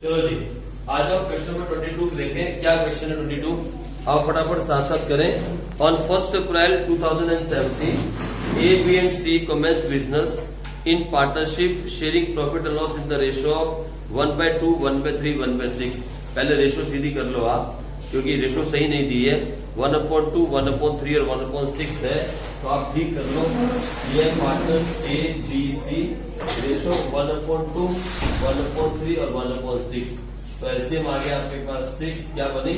चलो जी, आ जाओ question number 22 देखें। क्या क्वेश्चन है 22? आप फटाफट साथ साथ करें। On 1 April 2017 A, B and C commenced business in partnership sharing profit and loss in the ratio of 1/2, 1/3, 1/6। पहले रेशो सीधी कर लो आप, क्योंकि रेशो सही नहीं दी है। 1/2, 1/3 और 1/6 है, तो आप ठीक कर लो। ये partners A, B, C, ratio 1/2, 1/3 और 1/6। तो एलसीएम आ गया आपके पास 6। क्या बनी?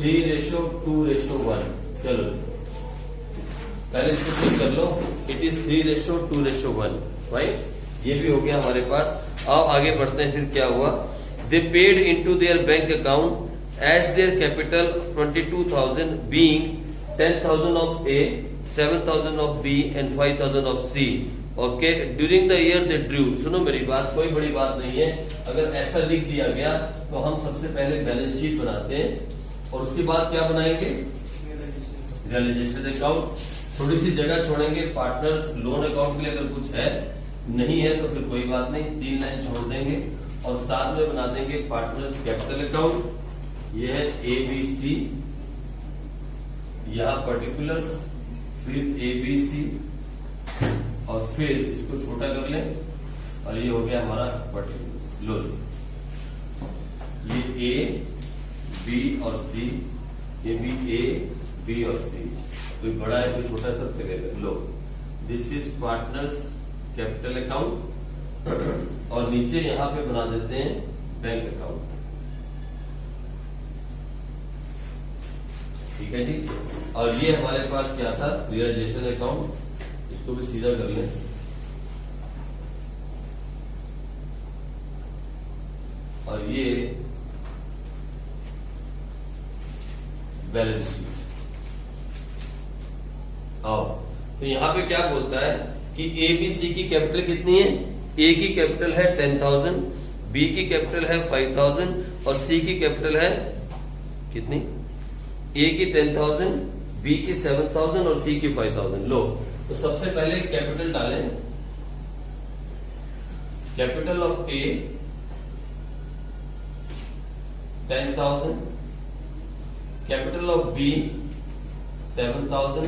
3:2:1। चलो पहले इसको ठीक कर लो। It is 3:2:1, right. ये भी हो गया हमारे पास। अब आगे बढ़ते हैं। फिर क्या हुआ? दे paid into their bank account as their capital 22,000 being 10,000 of A, 7,000 of B and 5,000 of C. Okay, during the year they drew। सुनो मेरी बात, कोई बड़ी बात नहीं है। अगर ऐसा लिख दिया गया तो हम सबसे पहले बैलेंस शीट बनाते हैं और उसके बाद क्या बनाएंगे? Realisation account. थोड़ी सी जगह छोड़ेंगे पार्टनर्स लोन अकाउंट के लिए, अगर कुछ है नहीं है तो फिर कोई बात नहीं, 3 लाइन छोड़ देंगे और साथ में बना देंगे पार्टनर्स कैपिटल अकाउंट। ये है ABC, यहां पर्टिकुलर्स, फिर ABC और फिर इसको छोटा कर लें और ये हो गया हमारा पर्टिकुलर्स। लो ये A, B और C, ये भी A, B और C। कोई बड़ा है कोई छोटा, सब चलेगा। लो this is partners capital account और नीचे यहां पे बना देते हैं बैंक अकाउंट। ठीक है जी। और ये हमारे पास क्या था? Realisation account. इसको भी सीधा कर लें। और ये बैलेंस शीट। आओ तो यहां पे क्या बोलता है कि ABC की कैपिटल कितनी है? A की कैपिटल है 10,000, B की कैपिटल है 5,000 और C की कैपिटल है कितनी? A की 10,000, B की 7,000 और C की 5,000। लो तो सबसे पहले कैपिटल डालें। Capital of A 10,000, capital of B 7,000,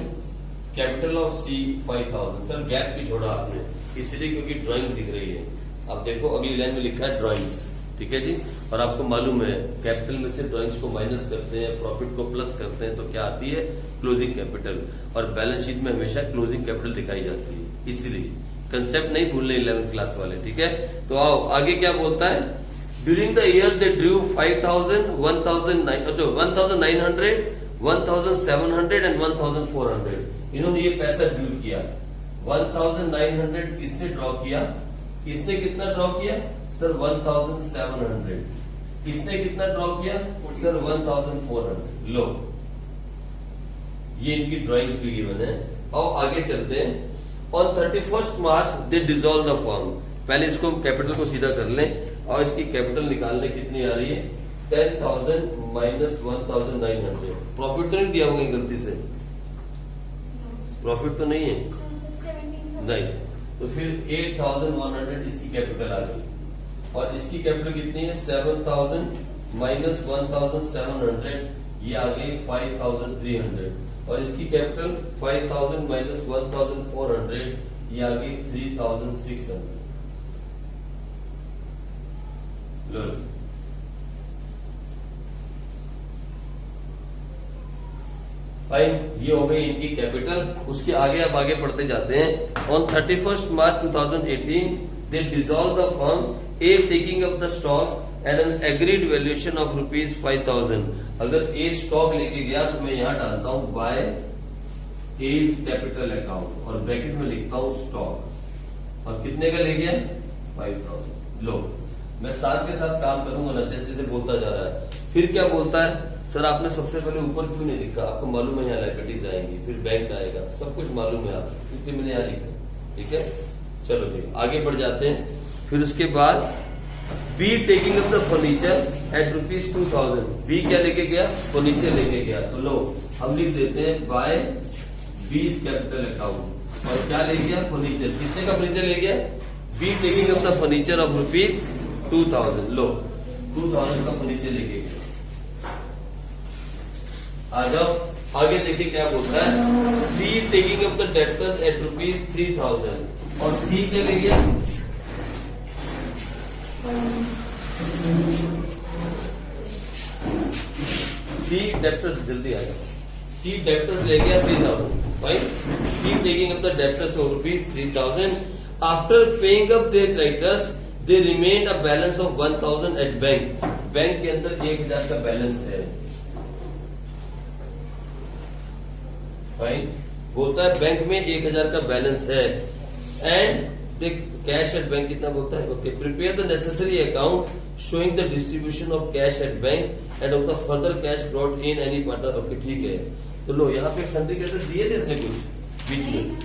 capital of C 5,000। Sir gap भी छोड़ा आपने इसलिए क्योंकि ड्राइंग्स दिख रही है। अब देखो अगली लाइन में लिखा है ड्राइंग्स। ठीक है जी। और आपको मालूम है कैपिटल में से ड्राइंग्स को माइनस करते हैं, प्रॉफिट को प्लस करते हैं तो क्या आती है? Closing capital. और बैलेंस शीट में हमेशा क्लोजिंग कैपिटल दिखाई जाती है, इसलिए कंसेप्ट नहीं भूलने 11th क्लास वाले। ठीक है। तो आओ आगे क्या बोलता है? During the year they Drew 5,000, 1,900, 1,700 and 1,400। इन्होंने ये पैसा ड्रू किया। 1,900 किसने ड्रॉ किया? किसने कितना ड्रॉ किया? सर 1,700। किसने कितना ड्रॉ किया? सर 1,400। लो ये इनकी ड्राइंग्स भी गिवन है। और आगे चलते हैं। On 31 March they dissolve the firm. पहले इसको कैपिटल को सीधा कर लें और इसकी कैपिटल निकालने कितनी आ रही है? 10,000 माइनस 1,900। प्रॉफिट तो नहीं दिया होगा गलती से? प्रॉफिट तो नहीं है, नहीं। तो फिर 8,100 इसकी कैपिटल आ गई और इसकी कैपिटल कितनी है? 7,000 माइनस 1,700, ये आ गई 5,300। और इसकी कैपिटल 5,000 माइनस 1,400, ये आ गई 3,600। लो फाइन, ये हो गई इनकी कैपिटल। उसके आगे अब आगे पढ़ते जाते हैं। On 31 March 2018 they dissolve the firm A taking up the stock at an agreed valuation of ₹5,000। अगर A स्टॉक लेके गया तो मैं यहां डालता हूं बाय A's कैपिटल अकाउंट और ब्रैकेट में लिखता हूं स्टॉक। और कितने का ले गया? 5,000। लो मैं साथ के साथ काम करूंगा ना, जैसे जैसे बोलता जा रहा है। फिर क्या बोलता है? सर आपने सबसे पहले ऊपर क्यों नहीं लिखा? आपको मालूम है यहाँ लायबिलिटीज आएंगी, फिर बैंक आएगा, सब कुछ मालूम है आपको, इसलिए मैंने यहाँ लिखा। ठीक है। चलो जी आगे बढ़ जाते हैं। फिर उसके बाद B taking up the furniture at ₹2,000। B क्या लेके गया? फर्नीचर लेके गया। तो लो हम लिख देते हैं बाय बीज कैपिटल अकाउंट। और क्या ले गया? फर्नीचर। कितने का फर्नीचर ले गया? B taking up the furniture of ₹2,000। लो 2000 का नीचे लेके गया। आ जाओ आगे देखिए क्या बोलता है। See taking up the debtors at ₹3000 और सी क्या ले गया, सी डेब्टर्स, जल्दी आएगा, सी डेब्टर्स ले गया 3000, fine. C taking up the debtors of ₹3000 after paying up their creditors they remain a balance of 1000 at bank. Bank के अंदर 1000 का बैलेंस है, फाइन। बोलता है बैंक में 1000 का बैलेंस है एंड कैश एट बैंक कितना बोलता है, okay, prepare the necessary account showing the distribution of cash at bank and of the further cash brought in any partner, okay ठीक है। तो लो यहाँ पे सन्ड्री क्रेडिटर्स दिए थे इसने कुछ बीच में,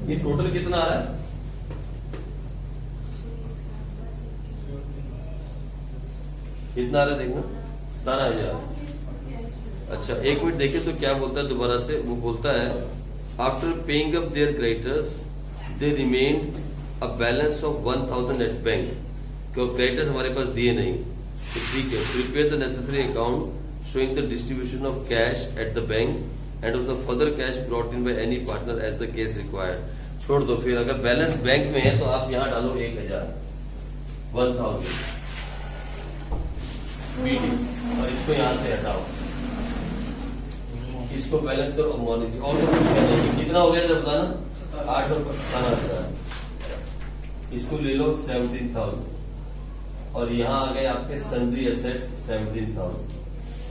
ये टोटल कितना आ रहा है, कितना आ रहा है देखना, 17,000। अच्छा एक मिनट देखिए तो क्या बोलता है दोबारा से, वो बोलता है after paying up their creditors they remain a balance of 1000 at bank. क्योंकि क्रेडिटर्स हमारे पास दिए नहीं, तो ठीक है, prepare the necessary account showing the distribution of cash at the bank and of the further cash brought in by any partner as the case required. छोड़ दो, फिर अगर बैलेंस बैंक में है तो आप यहाँ डालो 1000 बीडी और इसको यहां से हटाओ, इसको बैलेंस करो मॉर्निंग और कुछ नहीं। कितना हो गया जरा बताना, 8 और 17,000, इसको ले लो 17,000 और यहाँ आ गए आपके सन्ड्री एसेट्स 17,000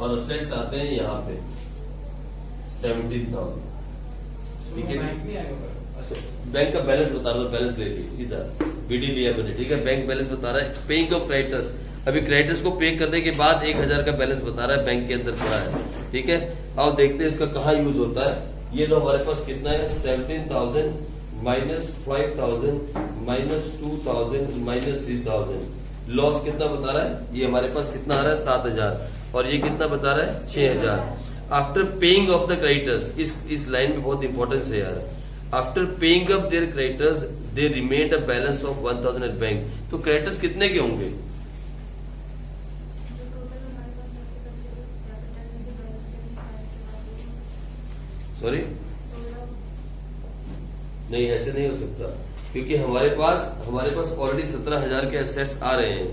और एसेट्स आते हैं यहाँ पे 17,000, ठीक है जी। बैंक का बैलेंस बता रहा, बैलेंस ले लीजिए सीधा, बीडी लिया मैंने, ठीक है। बैंक बैलेंस बता रहा है, पेइंग ऑफ क्रेडिटर्स, अभी क्रेडिटर्स को पे करने के बाद 1000 का बैलेंस बता रहा है, बैंक के अंदर पड़ा है, ठीक है। अब देखते हैं इसका कहाँ यूज होता है। ये लो हमारे पास कितना है, 17,000 माइनस 5,000 माइनस 2,000 माइनस 3,000, लॉस कितना बता रहा है, ये हमारे पास कितना आ रहा है 7,000 और ये कितना बता रहा है 6,000। After paying off the creditors, इस लाइन में बहुत इंपॉर्टेंस है यार, after paying up their creditors they remain a balance of 1000 at bank. तो क्रेडिटर्स कितने के होंगे, सॉरी नहीं ऐसे नहीं हो सकता, क्योंकि हमारे पास ऑलरेडी 17,000 के एसेट्स आ रहे हैं।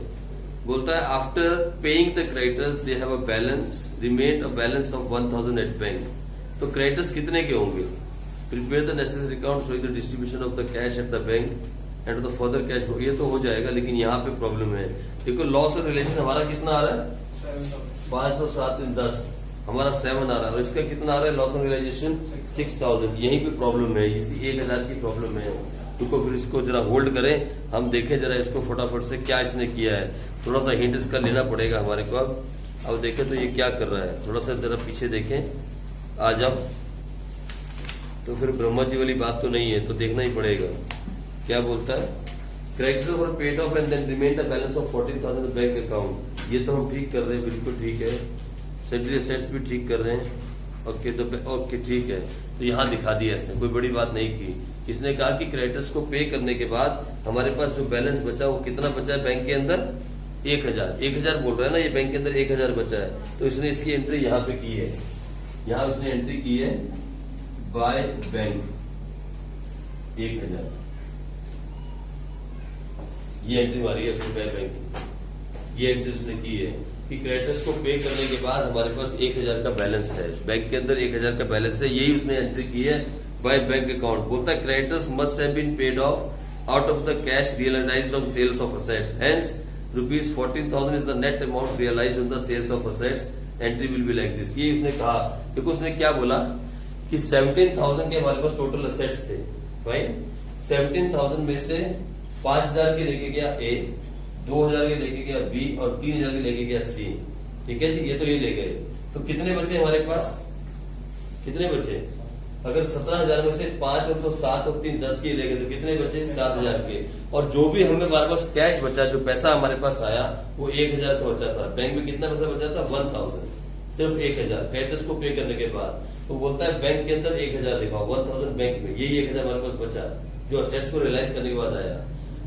बोलता है after paying the creditors they have a balance remain a balance of 1000 at bank. तो क्रेडिटर्स कितने के होंगे, prepare the necessary account showing the distribution of the cash at the bank and the further cash, ये तो हो जाएगा, लेकिन यहाँ पे प्रॉब्लम है। देखो लॉस और रिलेशन हमारा कितना आ रहा है 5 तो 7 दिन 10, हमारा 7 आ रहा है और इसका कितना आ रहा है लॉस ऑन रियलाइजेशन 6,000। यहीं पे प्रॉब्लम है, इसी 1000 की प्रॉब्लम है। तो फिर इसको जरा होल्ड करें, हम देखें जरा इसको फटाफट से क्या इसने किया है, थोड़ा सा हिंट इसका लेना पड़ेगा हमारे को। अब देखें तो ये क्या कर रहा है, थोड़ा सा जरा पीछे देखें, आ जाओ। तो फिर ब्रह्मा जी वाली बात तो नहीं है, तो देखना ही पड़ेगा क्या बोलता है। Credits were paid off and then remain the balance of 14,000 bank account. ये तो हम ठीक कर रहे हैं, बिल्कुल ठीक है। सैलरी एसेट्स भी ठीक कर रहे हैं, ओके तो ओके ठीक है। तो यहाँ दिखा दिया इसने, कोई बड़ी बात नहीं की। इसने कहा कि क्रेडिटर्स को पे करने के बाद हमारे पास जो बैलेंस बचा वो कितना बचा है बैंक के अंदर 1,000 बोल रहा है ना, ये बैंक के अंदर 1,000 बचा है। तो इसने इसकी एंट्री यहाँ पे की है, यहाँ उसने एंट्री की है बाय बैंक 1,000, ये एंट्री मारी है उसने बाय बैंक, ये एंट्री उसने की है कि क्रेडिटर्स को पे करने के बाद हमारे पास 1,000 का बैलेंस है, बैंक के अंदर 1,000 का बैलेंस है, यही उसने एंट्री की है बाय बैंक अकाउंट। बोलता है creditors must have been paid off out of the cash realised on sales of assets, hence ₹14,000 is the net amount realised on the sales of assets, entry will be like this. ये उसने कहा, देखो उसने क्या बोला कि 17,000 के हमारे पास टोटल असेट्स थे, फाइन। 17,000 में से 5,000 के लेके गया ए, 2,000 के लेके गया बी और 3,000 के लेके गया सी, ठीक है जी। ये तो ये ले गए, तो कितने बचे हमारे पास, कितने बचे, अगर 17,000 में से 5 और तो 7 और 3 10 के ले गए तो कितने बचे 7,000 के। और जो भी हमें हमारे पास कैश बचा, जो पैसा हमारे पास आया वो 1,000 का बचा था। बैंक में कितना पैसा बचा था 1,000, सिर्फ 1000 क्रेडिटर्स को पे करने के बाद। तो बोलता है बैंक के अंदर 1000 दिखाओ, 1000 बैंक में, यही 1000 हमारे पास बचा जो असेट्स को रियलाइज करने के बाद आया।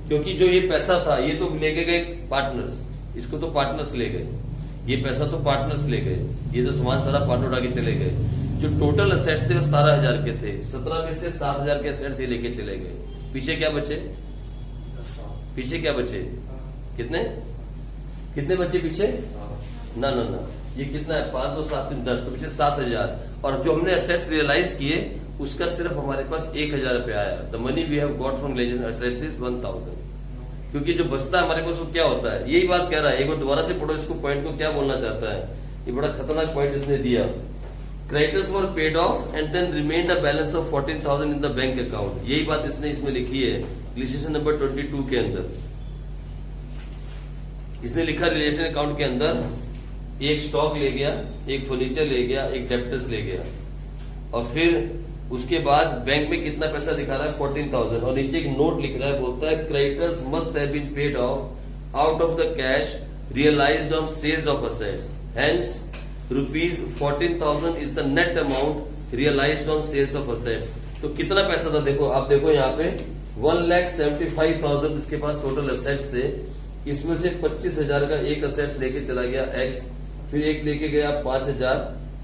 क्योंकि जो ये पैसा था ये तो लेके गए पार्टनर्स, इसको तो पार्टनर्स ले गए, ये पैसा तो पार्टनर्स ले गए, ये तो सामान सारा पार्टनर उठा के चले गए। जो टोटल असेट्स थे वो 17,000 के थे, 17 में से 7,000 के असेट्स ये लेके चले गए। पीछे क्या बचे? पीछे क्या बचे? कितने कितने बचे पीछे? ना ना ना, ये कितना है? 5 2 7 3 10, तो पीछे 7,000। और जो हमने असेट्स रियलाइज किए उसका सिर्फ हमारे पास 1,000 रुपया आया। The money we have got from realisation assets is 1,000। क्योंकि जो बचता है हमारे पास वो क्या होता है, यही बात कह रहा है। एक बार दोबारा से पढ़ो इसको, पॉइंट को क्या बोलना चाहता है। ये बड़ा खतरनाक पॉइंट इसने दिया। Creditors were paid off and then remained a balance of 14,000 in the bank account. यही बात इसने इसमें लिखी है रिलेशन नंबर 22 के अंदर। इसने लिखा रिलेशन अकाउंट के अंदर एक स्टॉक ले गया, एक फर्नीचर ले गया, एक डेप्टर्स ले गया, और फिर उसके बाद बैंक में कितना पैसा दिखा रहा है? 14,000। और नीचे एक नोट लिख रहा है, बोलता है creditors must have been paid off out of the cash realised on sales of assets, hence ₹14,000 is the net amount realised on sales of assets. तो कितना पैसा था देखो, आप देखो यहाँ पे 1,75,000 इसके पास टोटल असेट्स थे। इसमें से 25,000 का एक असेट्स लेके चला गया एक्स, फिर एक लेके गया 5,000,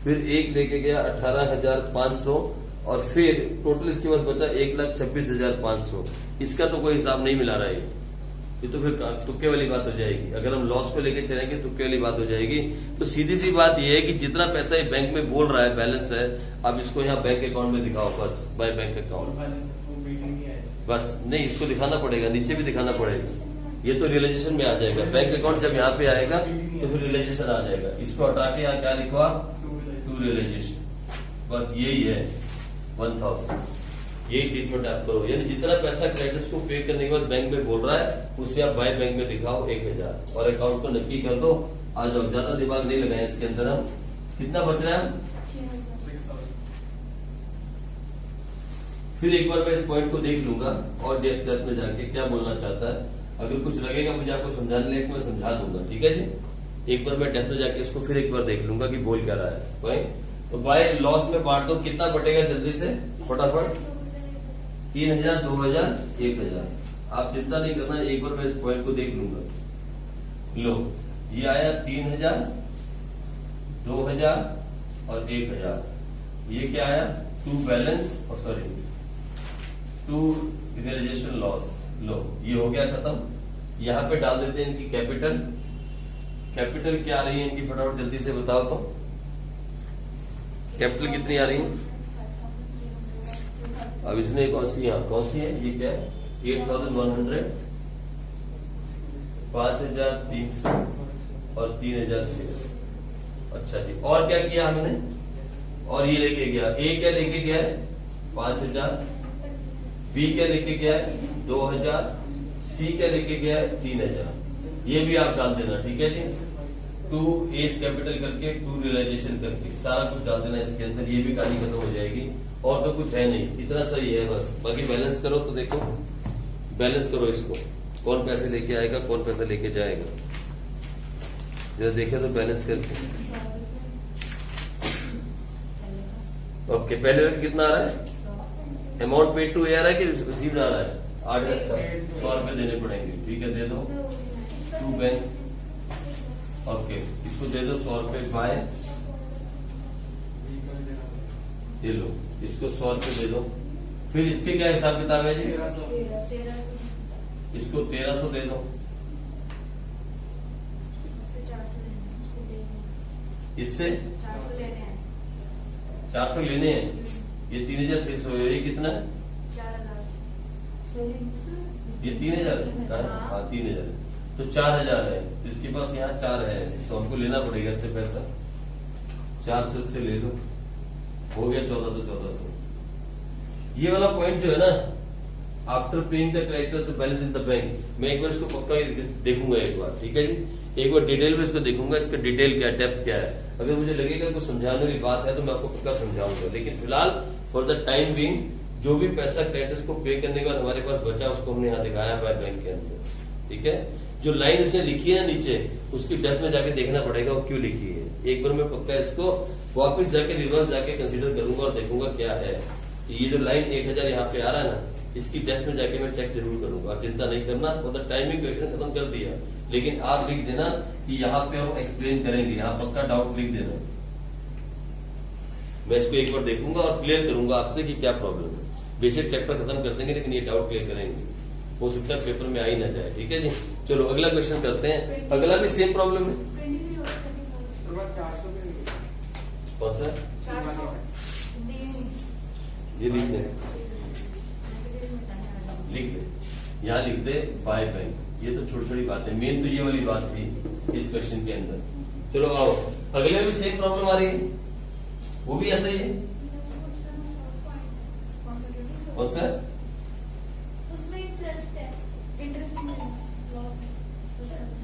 फिर एक लेके गया 18,500, और फिर टोटल इसके पास बचा 1,26,500। इसका तो कोई हिसाब नहीं मिला रहा है, ये तो फिर तुक्के वाली बात हो जाएगी। अगर हम लॉस को लेके चलेंगे तुक्के वाली बात हो जाएगी। तो सीधी सी बात ये है कि जितना पैसा ये बैंक में बोल रहा है बैलेंस है, अब इसको यहाँ बैंक अकाउंट में दिखाओ, बस बाय बैंक अकाउंट। बस नहीं, इसको दिखाना पड़ेगा, नीचे भी दिखाना पड़ेगा। ये तो रियलाइजेशन में आ जाएगा। बैंक अकाउंट जब यहाँ पे आएगा तो फिर रियलाइजेशन आ जाएगा। इसको हटा के यहाँ क्या लिखवा? To realisation. बस यही है 1,000। यही ट्रीटमेंट आप करो। यानी जितना पैसा क्रेडिटर्स को पे करने के बाद बैंक में बोल रहा है उसे आप बाय बैंक में दिखाओ 1,000, और अकाउंट को नक्की कर दो। आ जाओ, ज्यादा दिमाग नहीं लगाए इसके अंदर। हम कितना बच रहा है? 6,000। फिर एक बार मैं इस पॉइंट को देख लूंगा और डेप्थ में जाके क्या बोलना चाहता है। अगर कुछ लगेगा मुझे आपको समझाने लायक, मैं समझा दूंगा, ठीक है जी। एक बार मैं डेप्थ में जाके इसको फिर एक बार देख लूंगा कि बोल क्या रहा है। फाइन, तो बाय लॉस में बांट दो। कितना बटेगा जल्दी से फटाफट? 3,000, 2,000, 1,000। आप चिंता नहीं करना, एक बार मैं इस पॉइंट को देख लूंगा। लो, ये आया 3,000, 2,000 और 1,000। ये क्या आया? To balance, sorry to realisation loss. लो, ये हो गया खत्म। यहां पे डाल देते हैं इनकी कैपिटल। कैपिटल क्या आ रही है इनकी, फटाफट जल्दी से बताओ तो। कैपिटल कितनी आ रही है? अब इसने कौन सी है? ये क्या है? 8,100, 5,300 और 3,600। अच्छा जी, और क्या किया हमने? और ये लेके गया, ए क्या लेके गया है? 5,000। बी क्या लेके गया है? 2,000। सी क्या लेके गया है? 3,000। ये भी आप डाल देना, ठीक है जी। टू एस कैपिटल करके, टू रियलाइजेशन करके, सारा कुछ डाल देना इसके अंदर। ये भी कहानी खत्म हो जाएगी, और तो कुछ है नहीं, इतना सही है बस। बाकी बैलेंस करो तो देखो, बैलेंस करो इसको, कौन पैसे लेके आएगा, कौन पैसा लेके जाएगा, जरा देखे तो बैलेंस करके। ओके, पहले वाला कितना आ रहा है? अमाउंट पेड टू ए आ रहा है कि रिसीव्ड आ रहा है? 8,000। 100 रुपए देने पड़ेंगे, ठीक है, दे दो। टू बैंक, ओके, इसको दे दो 100 रुपए बाय, ये लो, इसको 100 रुपए दे दो। फिर इसके क्या हिसाब किताब है जी? इसको 1,300 दे दो। इससे 400 लेने हैं। ये 3,600 है। ये कितना है? 4,000। ये 3,000 है। हाँ, 3,000। तो 4,000 है। इसके पास यहाँ 4 है, तो हमको लेना पड़ेगा इससे पैसा। 400 से ले लो, हो गया 1,400। ये वाला पॉइंट जो है ना, after paying the creditors the balance in the bank, मैं एक बार इसको पक्का देखूंगा एक बार, ठीक है जी। एक बार डिटेल में इसको देखूंगा, इसका डिटेल क्या है, डेप्थ क्या है। अगर मुझे लगेगा कुछ समझाने की बात है तो मैं आपको पक्का समझाऊंगा। लेकिन फिलहाल फॉर द टाइम बिंग जो भी पैसा क्रेडिटर्स को पे करने के बाद हमारे पास बचा उसको हमने यहाँ दिखाया है बैंक के अंदर, ठीक है। जो लाइन उसने लिखी है नीचे, उसकी डेप्थ में जाके देखना पड़ेगा वो क्यों लिखी है। एक बार मैं पक्का इसको वापस जाके रिवर्स जाके कंसीडर करूंगा और देखूंगा क्या है। ये जो लाइन 1000 यहाँ पे आ रहा है ना, इसकी डेप्थ में जाके मैं चेक जरूर करूंगा। आप चिंता नहीं करना, फॉर द टाइमिंग क्वेश्चन खत्म कर दिया, लेकिन आप लिख देना कि यहाँ पे हम एक्सप्लेन करेंगे, यहाँ पक्का डाउट लिख देना। मैं इसको एक बार देखूंगा और क्लियर करूंगा आपसे कि क्या प्रॉब्लम है। बेसिक चैप्टर खत्म कर देंगे, लेकिन ये डाउट क्लियर करेंगे, हो सकता है पेपर में आ ही ना जाए। ठीक है जी, चलो अगला क्वेश्चन करते हैं। अगला भी सेम प्रॉब्लम है। कौन सा? ये लिख दे, लिख दे, यहाँ लिख दे बाय बैंक। ये तो छोटी छोटी बात है, मेन तो ये वाली बात थी इस क्वेश्चन के अंदर। चलो आओ, अगले भी सेम प्रॉब्लम आ रही है, वो भी ऐसा ही है। कौन सा? उसमें इंटरेस्ट है, इंटरेस्ट।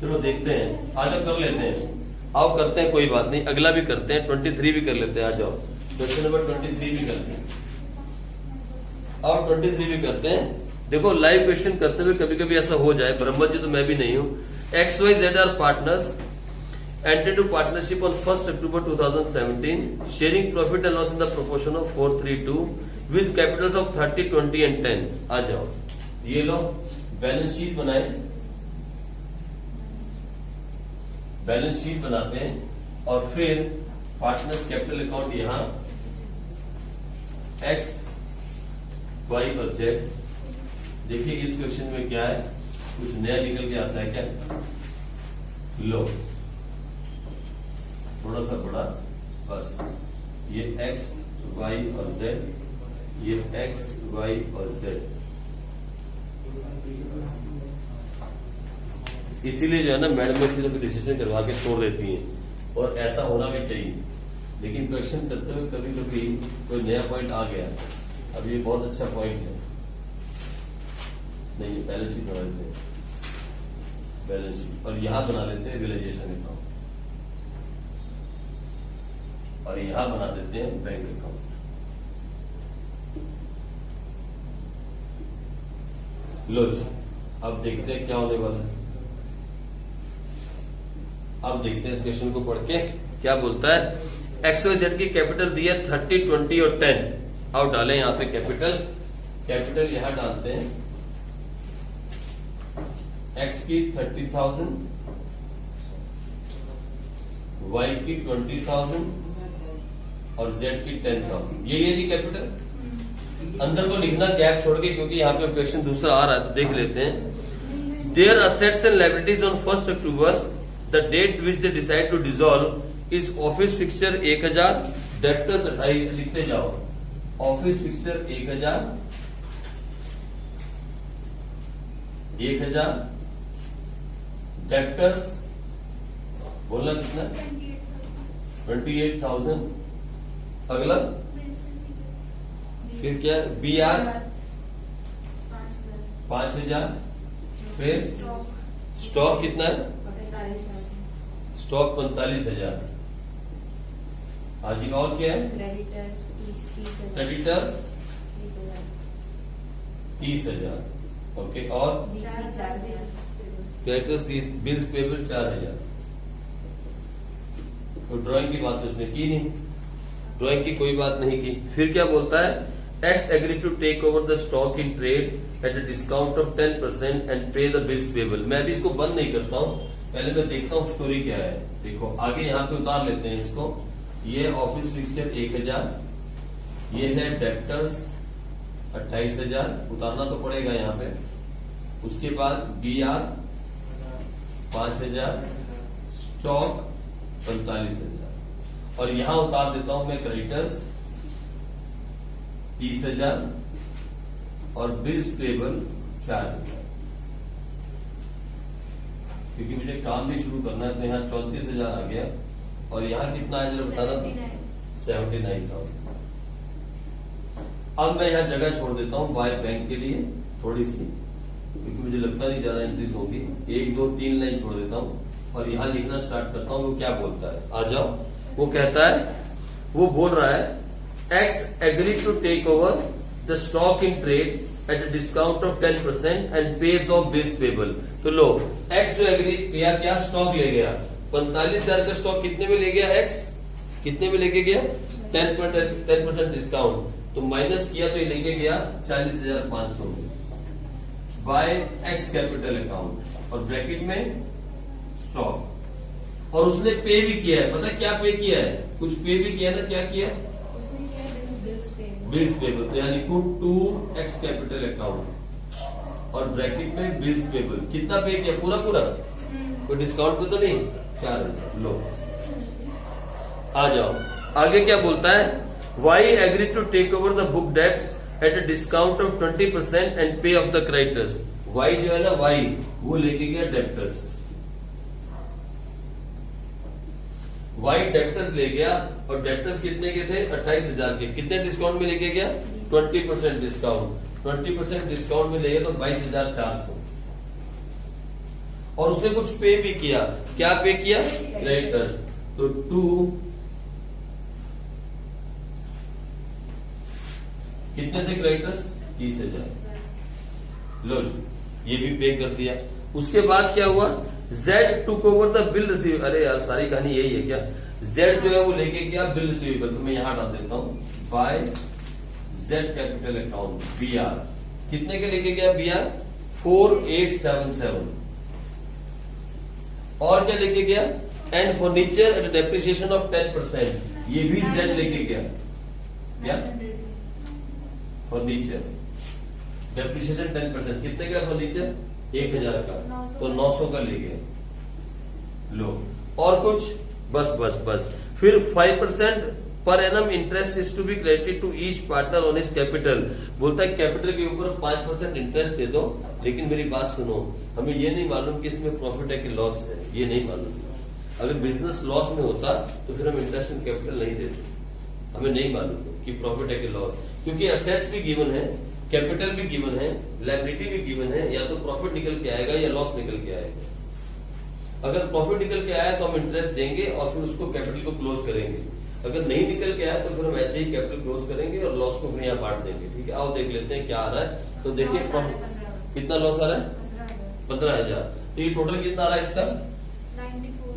चलो देखते हैं, आज अब कर लेते हैं। आओ करते हैं, कोई बात नहीं, अगला भी करते हैं, 23 भी कर लेते हैं। आ जाओ, क्वेश्चन नंबर 23 भी करते हैं। और 23 भी करते हैं। देखो लाइव क्वेश्चन करते हुए कभी कभी ऐसा हो जाए, ब्रह्मा जी तो मैं भी नहीं हूं। XYZ are partners entered into partnership on 1st October 2017, sharing profit and loss in the proportion of 4:3:2 with capitals of 30, 20 and 10। आ जाओ, ये लो बैलेंस शीट बनाए, बैलेंस शीट बनाते हैं और फिर पार्टनर्स कैपिटल अकाउंट यहां X, Y और Z। देखिए इस क्वेश्चन में क्या है, कुछ नया निकल के आता है क्या? लो थोड़ा सा बड़ा, बस ये X, Y और Z, ये X, Y और Z। इसीलिए जो है ना मैडम में सिर्फ डिसीजन करवा के छोड़ देती हैं, और ऐसा होना भी चाहिए। लेकिन क्वेश्चन करते हुए कभी कभी कोई नया पॉइंट आ गया, अब ये बहुत अच्छा पॉइंट है। नहीं, बैलेंस शीट बना लेते हैं, बैलेंस शीट, और यहां बना लेते हैं रियलाइजेशन अकाउंट, और यहां बना देते हैं बैंक अकाउंट। लो जी, अब देखते हैं क्या होने वाला है। अब देखते हैं इस क्वेश्चन को पढ़ के क्या बोलता है। XYZ की कैपिटल दी है 30, 20 और 10। अब डालें यहाँ पे कैपिटल, कैपिटल यहां डालते हैं। X की 30,000, Y की 20,000 और Z की 10,000। ये जी कैपिटल। अंदर को लिखना गैप छोड़ के, क्योंकि यहाँ पे क्वेश्चन दूसरा आ रहा है, तो देख लेते हैं। Their assets and liabilities on 1st October, the date which they decide to dissolve is office fixture 1000, debtors 28। लिखते जाओ, ऑफिस फिक्सचर 1000, 1000, डेप्टर्स बोला कितना? 28,000। अगला फिर क्या? BR 5,000। फिर स्टॉक कितना है? स्टॉक 45,000। हाजी, और क्या है? क्रेडिटर्स 30,000। ओके, और क्रेडिटर्स 30, बिल्स पेबल 4,000। तो ड्राइंग की बात तो उसने की नहीं, ड्राइंग की कोई बात नहीं की। फिर क्या बोलता है? X agreed to take over the stock in trade at a discount of 10% and pay the bills payable। मैं अभी इसको बंद नहीं करता हूँ, पहले मैं देखता हूँ स्टोरी क्या है। देखो आगे यहाँ पे उतार लेते हैं इसको। ये ऑफिस फिक्सचर 1000, ये है डेप्टर्स 28,000, उतारना तो पड़ेगा यहाँ पे। उसके बाद BR 5,000, स्टॉक 45,000, और यहां उतार देता हूं मैं क्रेडिटर्स 30,000 और बिल्स पेबल 4,000। क्योंकि मुझे काम भी शुरू करना है, तो यहाँ 34,000 आ गया, और यहाँ कितना है जरा बता रहा? 79,000। अब मैं यहाँ जगह छोड़ देता हूँ बाय बैंक के लिए थोड़ी सी, क्योंकि मुझे लगता नहीं ज्यादा एंट्रीज होगी। 1, 2, 3 लाइन छोड़ देता हूँ और यहाँ लिखना स्टार्ट करता हूँ। वो क्या बोलता है, आ जाओ। वो कहता है, वो बोल रहा है X agreed to take over the stock in trade at a discount of 10% and pays off bills payable। तो लो, X जो एग्री किया, क्या स्टॉक ले गया, 45,000 का स्टॉक कितने में ले गया एक्स, कितने में लेके गया 10% डिस्काउंट, तो माइनस किया तो ये लेके गया 40,500 में बाय एक्स कैपिटल अकाउंट और ब्रैकेट में स्टॉक। और उसने पे भी किया है, पता है क्या पे किया है, कुछ पे भी किया ना, क्या किया उसने क्या बिल्स पेबल, तो यानी टू एक्स कैपिटल अकाउंट और ब्रैकेट में बिल्स पेबल। कितना पे किया, पूरा पूरा, कोई डिस्काउंट पे तो नहीं, 4,000। लो आ जाओ आगे क्या बोलता है, Y agree to take over the book debts at a discount of 20% and pay off the creditors. Y जो है ना, वाई वो लेके गया डेप्टर्स, वाई डेप्टर्स ले गया और डेप्टर्स कितने के थे 28,000 के, कितने डिस्काउंट में लेके गया 20% डिस्काउंट, 20% डिस्काउंट में ले गया तो 22,400। और उसने कुछ पे भी किया, क्या पे किया क्रेडिटर्स, तो 2 कितने थे क्रेडिटर्स 30,000। लो जी ये भी पे कर दिया। उसके बाद क्या हुआ, Z took over the bill receive, अरे यार सारी कहानी यही है क्या, Z जो है वो लेके गया बिल रिसीवेबल, तो मैं यहां डाल देता हूं by Z capital account BR, कितने के लेके गया BR 4877। और क्या लेके गया, and furniture at depreciation of 10%, ये भी Z लेके गया, क्या फर्नीचर डेप्रिसिएशन 10%, कितने का फर्नीचर 1,000 का, तो 900 का ले गए। लो और कुछ, बस फिर 5% per annum interest is to be credited to each partner on his capital. बोलता है कैपिटल के ऊपर 5% इंटरेस्ट दे दो, लेकिन मेरी बात सुनो, हमें ये नहीं मालूम कि इसमें प्रॉफिट है कि लॉस है, ये नहीं मालूम। अगर बिजनेस लॉस में होता तो फिर हम इंटरेस्ट इन कैपिटल नहीं देते, हमें नहीं मालूम कि प्रॉफिट है कि लॉस, क्योंकि असेट्स भी गिवन है, कैपिटल भी गिवन है, लायबिलिटी भी गिवन है, या तो प्रॉफिट निकल के आएगा या लॉस निकल के आएगा। अगर प्रॉफिट निकल के आया तो हम इंटरेस्ट देंगे और फिर उसको कैपिटल को क्लोज करेंगे, अगर नहीं निकल के आया तो फिर हम ऐसे ही कैपिटल क्लोज करेंगे और लॉस को फिर यहाँ बांट देंगे। ठीक है, आओ देख लेते हैं क्या आ रहा है। तो देखिए कितना लॉस आ रहा है 15,000, तो ये टोटल कितना आ रहा है इसका 94।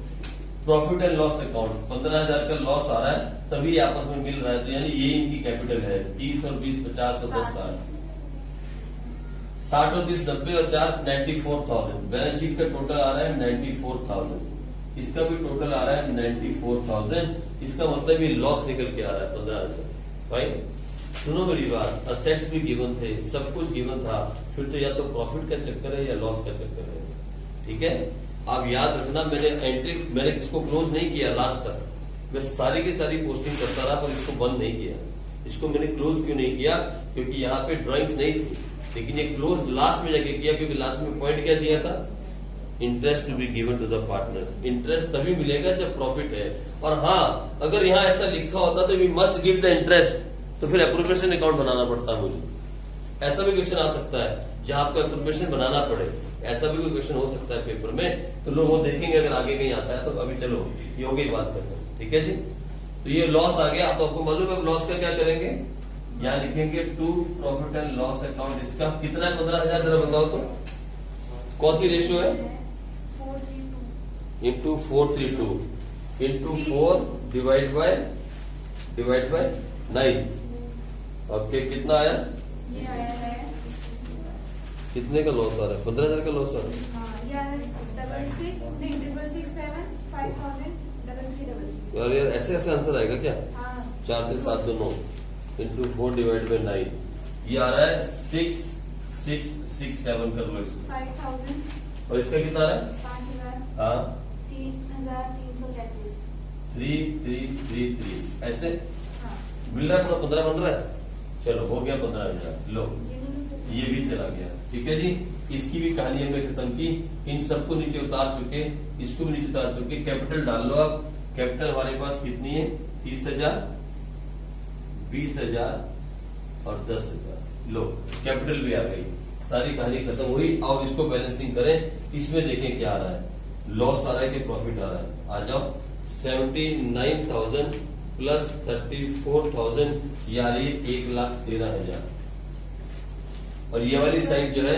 प्रॉफिट एंड लॉस अकाउंट 15,000 का लॉस आ रहा है, तभी आपस में मिल रहा है, तो यानी ये इनकी कैपिटल है 30 और 20 50 और 10 60, 60 और 20 90 और 4 94,000। बैलेंस शीट का टोटल आ रहा है 94,000, इसका भी टोटल आ रहा है 94,000, इसका मतलब ये लॉस निकल के आ रहा है 15,000। फाइन, सुनो मेरी बात, असेट्स भी गिवन थे, सब कुछ गिवन था, फिर तो या तो प्रॉफिट का चक्कर है या लॉस का चक्कर है। ठीक है, आप याद रखना, मैंने इसको क्लोज नहीं किया लास्ट तक, मैं सारी की सारी पोस्टिंग करता रहा पर इसको बंद नहीं किया। इसको मैंने क्लोज क्यों नहीं किया, क्योंकि यहाँ पे ड्राइंग्स नहीं थी, लेकिन ये क्लोज लास्ट में जाके किया, क्योंकि लास्ट में पॉइंट क्या दिया था, interest to be given to the partners. Interest तभी मिलेगा जब प्रॉफिट है, और हाँ अगर यहाँ ऐसा लिखा होता तो we must give the interest, तो फिर एप्रोप्रिएशन अकाउंट बनाना पड़ता मुझे। ऐसा भी क्वेश्चन आ सकता है जहां आपको एप्रोप्रिएशन बनाना पड़े, ऐसा भी कोई क्वेश्चन हो सकता है पेपर में, तो लोग वो देखेंगे अगर आगे कहीं आता है तो। अभी चलो ये हो गई बात करते हैं, ठीक है जी। तो ये लॉस आ गया, तो आपको मालूम है लॉस का क्या करेंगे, यहाँ लिखेंगे to profit and loss account. इसका कितना है 15,000, जरा बताओ तो कौन सी रेशियो है, 432 into 432 into 4 divide by 9। Okay, कितना आया, ये आया है, कितने का लॉस आ रहा है 15,000 का लॉस आ रहा है। हाँ ये आया 666 5000 333 और यार ऐसे ऐसे आंसर आएगा क्या, हाँ 4 से 7 2 9 इंटू 4 डिवाइड बाय 9, ये आ रहा है 6667 कर लो इसको। 5000 और इसका कितना आ रहा है, 5000 हाँ 3333 3333 ऐसे हाँ मिल रहा है, पूरा 15 बन रहा है। चलो हो गया 15,000, लो ये भी चला गया। ठीक है जी, इसकी भी कहानी हमने खत्म की, इन सबको नीचे उतार चुके, इसको भी नीचे उतार चुके। कैपिटल डाल लो अब, कैपिटल हमारे पास कितनी है 30,000 20,000 और 10,000। लो कैपिटल भी आ गई, सारी कहानी खत्म हुई। आओ इसको बैलेंसिंग करें, इसमें देखें क्या आ रहा है, लॉस आ रहा है कि प्रॉफिट आ रहा है। आ जाओ 79,000 प्लस 34,000, यार ये 1,13,000। और ये वाली साइड जो है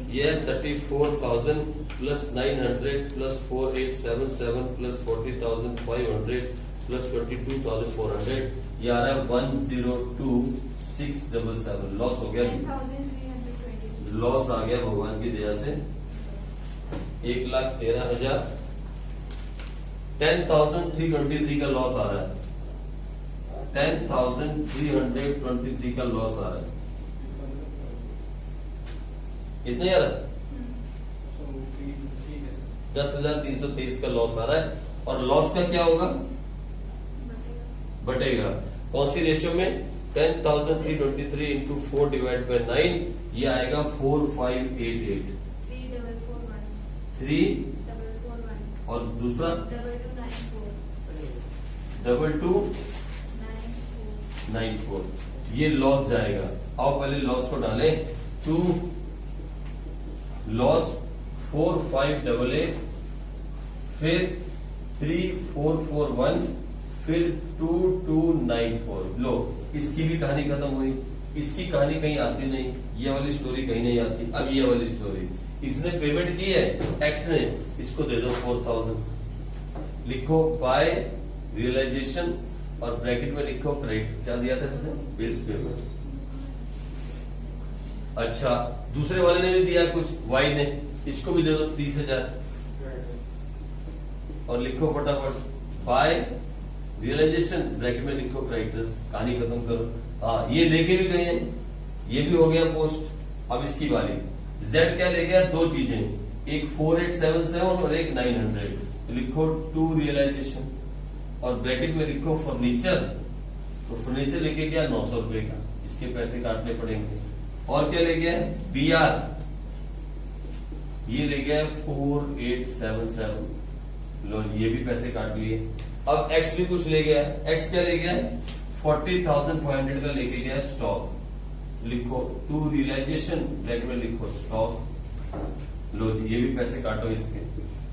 ये है 34,000 प्लस 900 प्लस 4877 प्लस 40,500 प्लस 22,400, ये आ रहा है 102,677। लॉस हो गया, 10,320. लॉस आ गया भगवान की दया से 1,13,000, 10,323 का लॉस आ रहा है, 10,323 का लॉस आ रहा है। इतना ही आ रहा है, 10,323 का लॉस आ रहा है। और लॉस का क्या होगा, बटेगा कौन सी रेशियो में, 10,323 इंटू 4 डिवाइड बाई 9, ये आएगा 4588, 3,441. 3 और दूसरा 2,294. 2294, ये लॉस जाएगा। आओ पहले लॉस को डालें, 2 लॉस 4588, फिर 3441, फिर 2294। लो, इसकी भी कहानी खत्म हुई, इसकी कहानी कहीं आती नहीं, ये वाली स्टोरी कहीं नहीं आती। अब ये वाली स्टोरी, इसने पेमेंट की है एक्स ने, इसको दे दो 4,000, लिखो बाय रियलाइजेशन और ब्रैकेट में लिखो क्रेडिट। क्या दिया था इसने, बिल्स पेमेंट। अच्छा, दूसरे वाले ने भी दिया कुछ, वाई ने, इसको भी दे दो 30,000 और लिखो फटाफट बाय रियलाइजेशन, ब्रैकेट में लिखो क्रेडिटर्स। कहानी खत्म करो। हाँ, ये लेके भी गए हैं, ये भी हो गया पोस्ट। अब इसकी वाली, जेड क्या ले गया, दो चीजें, एक 4877 और एक 900, तो लिखो 2 रियलाइजेशन और ब्रैकेट में लिखो फर्नीचर। तो फर्नीचर लेके गया 900 रुपए का, इसके पैसे काटने पड़ेंगे। और क्या ले गया, बीआर, ये ले गया 4877, लो ये भी पैसे काट लिए। अब एक्स भी कुछ ले गया, एक्स क्या ले गया, 40,500 का लेके गया स्टॉक, लिखो 2 रियलाइजेशन, ब्रैकेट में लिखो स्टॉक। लो जी, ये भी पैसे काटो इसके।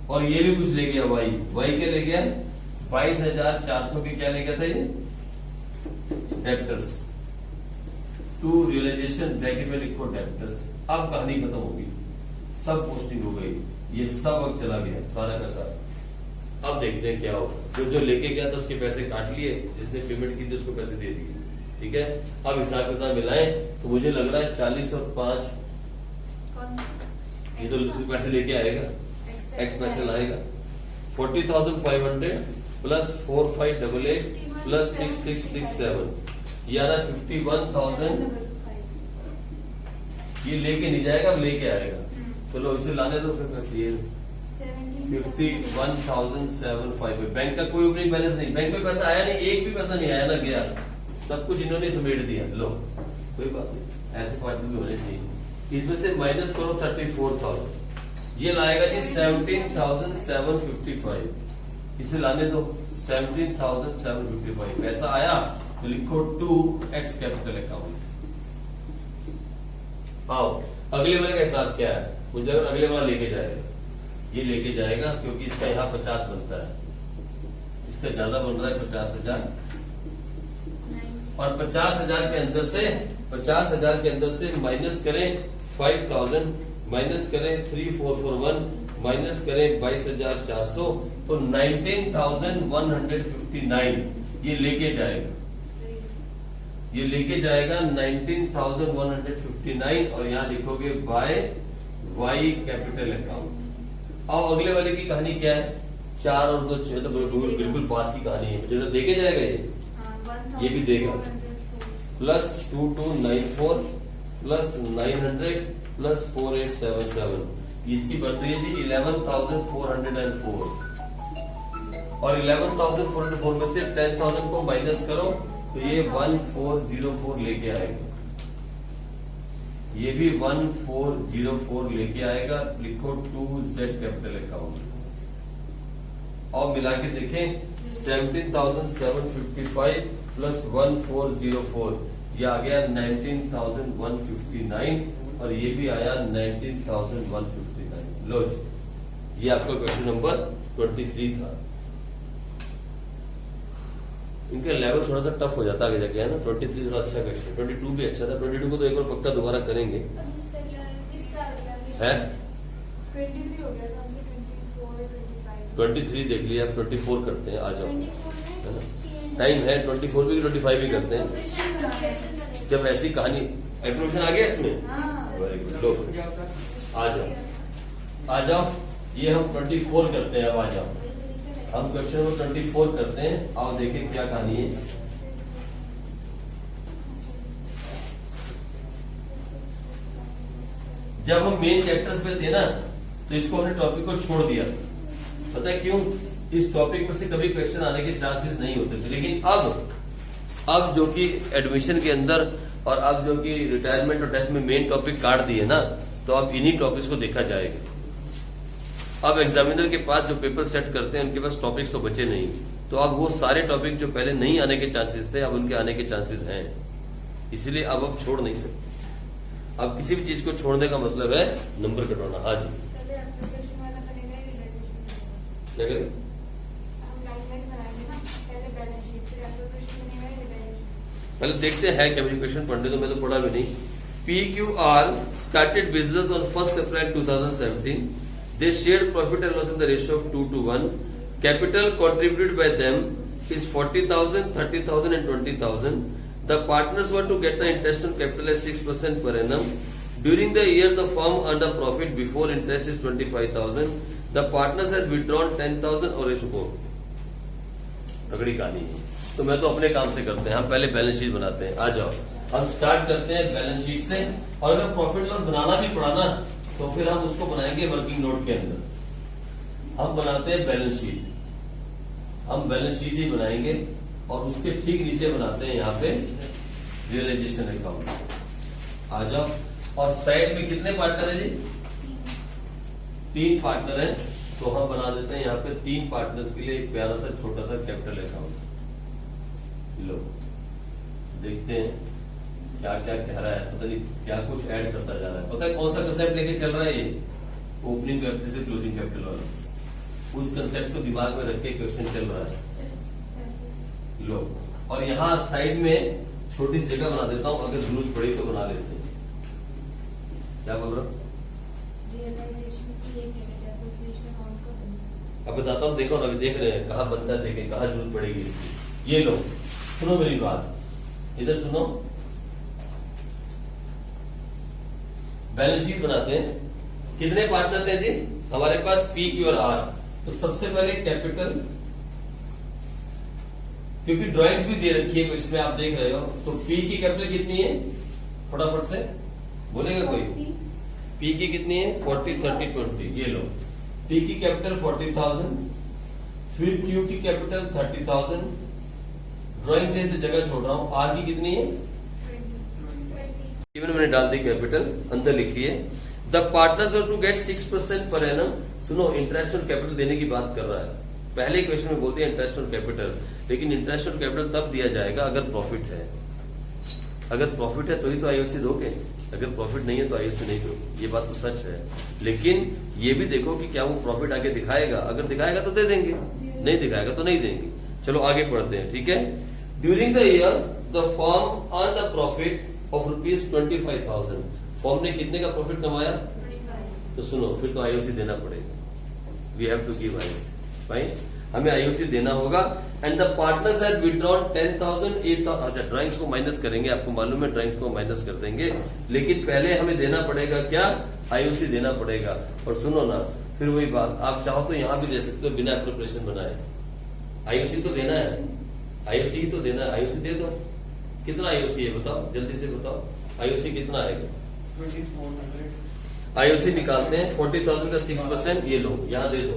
और ये भी कुछ ले गया वाई, वाई क्या ले गया, 22,400 की क्या ले गया था ये, डेप्टर्स, 2 रियलाइजेशन, ब्रैकेट में लिखो डेप्टर्स। अब कहानी खत्म होगी, सब पोस्टिंग हो गई, ये सब अब चला गया सारा का सारा। अब देखते हैं क्या हो, जो लेके गया था उसके पैसे काट लिए, जिसने पेमेंट की थी उसको पैसे दे दिए। ठीक है, अब हिसाब किताब मिलाएं तो मुझे लग रहा है 40 और 5, ये तो पैसे लेके आएगा, एक्स पैसे लाएगा। 40,500 प्लस 4588 प्लस 6667, ये आ रहा 51,000। ये लेके नहीं जाएगा, अब लेके आएगा। चलो इसे लाने दो फिर पैसे, ये 51,750। बैंक का कोई ओपनिंग बैलेंस नहीं, बैंक में पैसा आया नहीं, एक भी पैसा नहीं आया ना गया, सब कुछ इन्होंने समेट दिया। लो कोई बात नहीं, ऐसे पार्टी भी होने चाहिए। इसमें से माइनस करो 34,000, ये लाएगा जी 17,755, इसे लाने दो 17,755। पैसा आया तो लिखो 2x कैपिटल अकाउंट। आओ अगले वाले का हिसाब क्या है, मुझे अगले वाला लेके जाएगा, ये लेके जाएगा क्योंकि इसका यहाँ 50 बनता है, इसका ज्यादा बन रहा है 50,000। और 50,000 के अंदर से, 50,000 के अंदर से माइनस करें 5,000, माइनस करें 3,441, माइनस करें 22,400, तो 19,159 ये लेके जाएगा, ये लेके जाएगा 19,159। और यहाँ लिखोगे बाय वाई कैपिटल अकाउंट। और अगले वाले की कहानी क्या है, 4 और 2 6, तो बिल्कुल पास की कहानी है, मुझे तो देके जाएगा ये भी देगा। प्लस 2294 प्लस 900 प्लस 4877, इसकी बढ़ रही है जी 11,404। और 11,404 में से 10,000 को माइनस करो तो ये 1404 लेके आएगा, ये भी 1404 लेके आएगा। लिखो 2Z कैपिटल अकाउंट और मिला के देखें 17,755 प्लस 1404, ये आ गया 19,159 और ये भी आया 19,159। लो जी, ये आपका क्वेश्चन नंबर 23 था। इनका लेवल थोड़ा सा टफ हो जाता है आगे जाके, है ना। 23 थोड़ा अच्छा क्वेश्चन, 22 भी अच्छा था, 22 को तो एक बार पक्का दोबारा करेंगे। है 23 हो गया था, हमसे 24, 25। 23 देख लिया, अब 24 करते हैं, आ जाओ। 24 है ना? में टाइम है 24 भी 25 भी करते हैं। हैं। जब ऐसी कहानी एप्लीकेशन आ गया इसमें, हाँ। वेरी गुड, लो आ जाओ, आ जाओ। ये हम 24 करते हैं, अब आ जाओ। हम क्वेश्चन नंबर 24 करते हैं, आओ देखें क्या कहानी है। जब हम मेन चैप्टर्स पे थे ना, तो इसको हमने टॉपिक को छोड़ दिया। पता है क्यों? इस टॉपिक में से कभी क्वेश्चन आने के चांसेस नहीं होते थे, लेकिन अब जो कि एडमिशन के अंदर और अब जो कि रिटायरमेंट और डेथ में मेन टॉपिक काट दिए ना, तो अब इन्हीं टॉपिक्स को देखा जाएगा। अब एग्जामिनर के पास जो पेपर सेट करते हैं, उनके पास टॉपिक्स तो बचे नहीं, तो अब वो सारे टॉपिक जो पहले नहीं आने के चांसेस थे, अब उनके आने के चांसेस हैं। इसलिए अब छोड़ नहीं सकते। अब किसी भी चीज को छोड़ने का मतलब है नंबर कटवाना। हाँ जी, पहले एप्लीकेशन वाला बनेगा, रिलेटेड क्या करें? हम लाइन बनाएंगे ना, पहले बैलेंस शीट, फिर एप्लीकेशन बनेगा, रिलेटेड। पहले देखते हैं कम्युनिकेशन पढ़ने तो मैं तो पढ़ा भी नहीं। PQR started business on 1st April 2017. They shared profit and loss in the ratio of 2:1. Capital contributed by them is 40,000, 30,000 and 20,000. The partners were to get the interest on capital at 6% per annum. During the year, the firm earned a profit before interest is 25,000. The partners has withdrawn 10,000 और इसको तगड़ी कहानी है। तो मैं तो अपने काम से करते हैं, हम पहले बैलेंस शीट बनाते हैं। आ जाओ, हम स्टार्ट करते हैं बैलेंस शीट से, और अगर प्रॉफिट लॉस बनाना भी पड़ा ना, तो फिर हम उसको बनाएंगे वर्किंग नोट के अंदर। हम बनाते हैं बैलेंस शीट, हम बैलेंस शीट ही बनाएंगे, और उसके ठीक नीचे बनाते हैं यहाँ पे रियलाइजेशन अकाउंट। आ जाओ, और साइड में कितने पार्टनर है जी? 3 पार्टनर हैं, तो हम बना देते हैं यहाँ पे 3 पार्टनर्स के लिए एक प्यारा सा छोटा सा कैपिटल अकाउंट। लो देखते हैं क्या क्या कह रहा है, पता नहीं क्या कुछ ऐड करता जा रहा है। पता है कौन सा कंसेप्ट लेके चल रहा है ये? ओपनिंग कैपिटल से क्लोजिंग कैपिटल वाला। उस कंसेप्ट को दिमाग में रख के क्वेश्चन चल रहा है। लो, और यहाँ साइड में छोटी सी जगह बना देता हूं, अगर जरूरत पड़ी तो बना लेते हैं। क्या बोल रहा हूँ? रियलाइजेशन की एक एप्लीकेशन अकाउंट का बनेगा। अब बताता हूँ, देखो ना, अभी देख रहे हैं कहाँ बनता है, देखें कहाँ जरूरत पड़ेगी इसकी। ये लो, सुनो मेरी बात, इधर सुनो। बैलेंस शीट बनाते हैं। कितने पार्टनर्स हैं जी हमारे पास? P, Q और R। तो सबसे पहले कैपिटल, क्योंकि ड्राइंग्स भी दे रखी है इसमें, आप देख रहे हो, तो P की कैपिटल कितनी है? फटाफट से बोलेगा कोई? P की कितनी है? 40, 30, 20। ये लो, P की कैपिटल 40,000, फिर Q की कैपिटल 30,000। ड्राइंग से इसे जगह छोड़ रहा हूं। R की कितनी है? 20। इवन मैंने डाल दी कैपिटल, अंदर लिखिए the partners are to get 6% per annum. सुनो, इंटरेस्ट ऑन कैपिटल देने की बात कर रहा है। पहले क्वेश्चन में बोलते हैं इंटरेस्ट ऑन कैपिटल, लेकिन इंटरेस्ट ऑन कैपिटल तब दिया जाएगा अगर प्रॉफिट है। अगर प्रॉफिट है तो ही तो आईओसी दोगे, अगर प्रॉफिट नहीं है तो आईओसी नहीं दोगे। ये बात तो सच है, लेकिन ये भी देखो कि क्या वो प्रॉफिट आगे दिखाएगा। अगर दिखाएगा तो दे देंगे, नहीं दिखाएगा तो नहीं देंगे। चलो आगे पढ़ते हैं, ठीक है। During the year the firm earn the profit of ₹25,000। Firm ने कितने का प्रॉफिट कमाया? 25। तो सुनो, फिर तो आईओसी देना पड़ेगा। We have to give IOC, fine, हमें आईओसी देना होगा। And the partners have withdrawn 10,000, 8,000। अच्छा, ड्राइंग्स को माइनस करेंगे, आपको मालूम है, ड्राइंग्स को माइनस कर देंगे, लेकिन पहले हमें देना पड़ेगा क्या? आईओसी देना पड़ेगा। और सुनो ना, फिर वही बात, आप चाहो तो यहां भी दे सकते हो बिना एप्रोप्रिएशन बनाए। आईओसी तो देना है, आईओसी ही तो देना है, आईओसी दे दो। कितना आईओसी है बताओ, जल्दी से बताओ, आईओसी कितना आएगा? 2400। आईओसी निकालते हैं, 40,000 का 6%, ये लो यहां दे दो,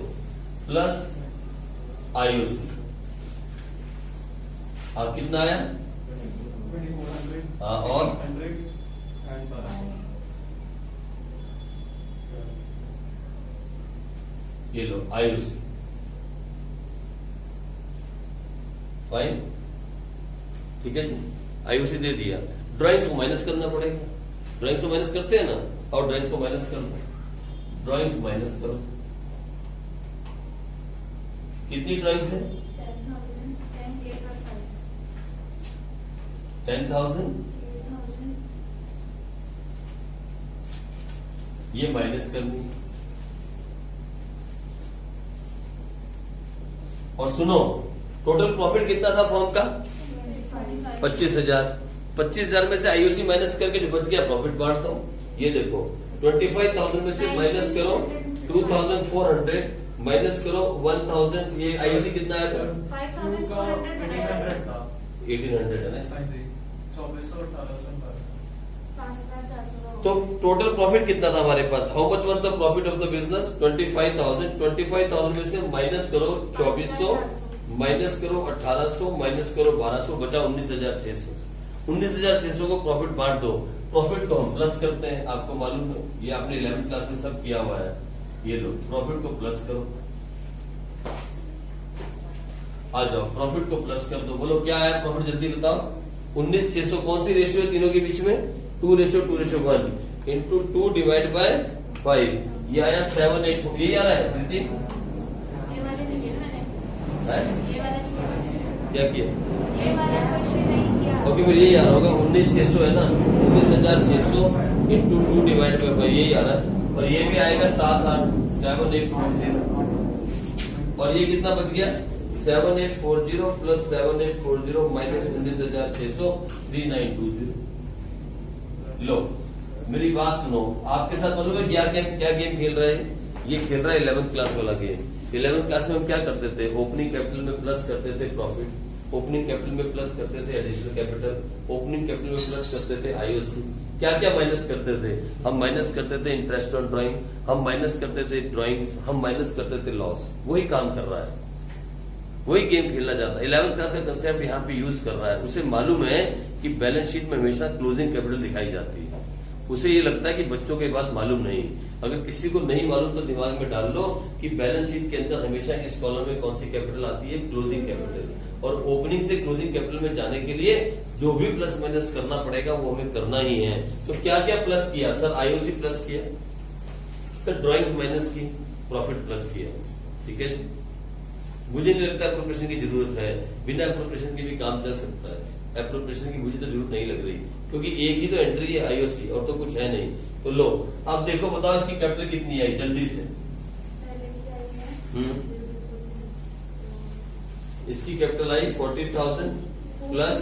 प्लस आईओसी। अब कितना आया? 2400। हाँ, और 100 and 1200। ये लो आईओसी, फाइन, ठीक है जी, आईओसी दे दिया। ड्राइंग्स को माइनस करना पड़ेगा, ड्राइंग्स को माइनस करते हैं ना, और ड्राइंग्स को माइनस कर दो, ड्राइंग्स माइनस करो। कितनी ड्राइंग्स है? 10,000, ये माइनस करनी है। और सुनो, टोटल प्रॉफिट कितना था फॉर्म का? 25,000। 25,000 में से आईओसी माइनस करके जो बच गया प्रॉफिट बांटता हूँ। ये देखो 25,000 में से माइनस करो 2,400 माइनस करो 1,000, ये आईओसी कितना आया था? 5,400 था। 1,800 है ना। हाँ जी, 2400 1800 5,400 तो टोटल प्रॉफिट कितना था हमारे पास? How much was the profit of the business? 25,000। 25,000 में से माइनस करो 2,400 माइनस करो 1,800 माइनस करो 1,200, बचा 19,600। 19,600 को प्रॉफिट बांट दो। प्रॉफिट को हम प्लस करते हैं, आपको मालूम है, ये आपने 11th क्लास में सब किया हुआ है। ये लो प्रॉफिट को प्लस करो, आ जाओ प्रॉफिट को प्लस कर दो। बोलो क्या आया प्रॉफिट, जल्दी बताओ। 19,600 कौन सी रेशियो है तीनों के बीच में? 2:1 इंटू 2 डिवाइड बाय 5, ये आया 784। यही आ रहा है दीदी? ये वाले नहीं किया मैंने, है? ये वाला नहीं किया, क्या किया? ये वाला क्वेश्चन नहीं किया। ओके, फिर यही आ रहा होगा 19,600 है ना, 19,600 इंटू 2 डिवाइड बाय 5, यही आ रहा है। और ये भी आएगा 7,840। और ये कितना बच गया? 7,840 प्लस 7,840 माइनस 19,600 3,920। लो मेरी बात सुनो, आपके साथ मालूम है क्या गेम खेल रहा है? ये खेल रहा है 11th क्लास वाला गेम। 11th क्लास में हम क्या करते थे? ओपनिंग कैपिटल में प्लस करते थे प्रॉफिट, ओपनिंग कैपिटल में प्लस करते थे एडिशनल कैपिटल, ओपनिंग कैपिटल में प्लस करते थे आईओसी। क्या क्या माइनस करते थे? हम माइनस करते थे इंटरेस्ट ऑन ड्राइंग, हम माइनस करते थे ड्राइंग्स, हम माइनस करते थे लॉस। वही काम कर रहा है, वही गेम खेलना चाहता है। 11th क्लास का कंसेप्ट यहाँ पे यूज कर रहा है। उसे मालूम है कि बैलेंस शीट में हमेशा क्लोजिंग कैपिटल दिखाई जाती है। उसे ये लगता है कि बच्चों के बात मालूम नहीं। अगर किसी को नहीं मालूम तो दिमाग में डाल लो कि बैलेंस शीट के अंदर हमेशा इस कॉलम में कौन सी कैपिटल आती है? Closing capital. और ओपनिंग से क्लोजिंग कैपिटल में जाने के लिए जो भी प्लस माइनस करना पड़ेगा वो हमें करना ही है। तो क्या क्या प्लस किया? सर आईओसी प्लस किया, सर ड्राइंग्स माइनस की, प्रॉफिट प्लस किया। ठीक है जी, मुझे नहीं लगता एप्रोप्रिएशन की जरूरत है, बिना एप्रोप्रिएशन के भी काम चल सकता है। एप्रोप्रिएशन की मुझे तो जरूरत नहीं लग रही, क्योंकि एक ही तो एंट्री है आईओसी, और तो कुछ है नहीं। तो लो अब देखो, बताओ इसकी कैपिटल कितनी आई जल्दी से। पहले की आई है इसकी capital I 40,000 plus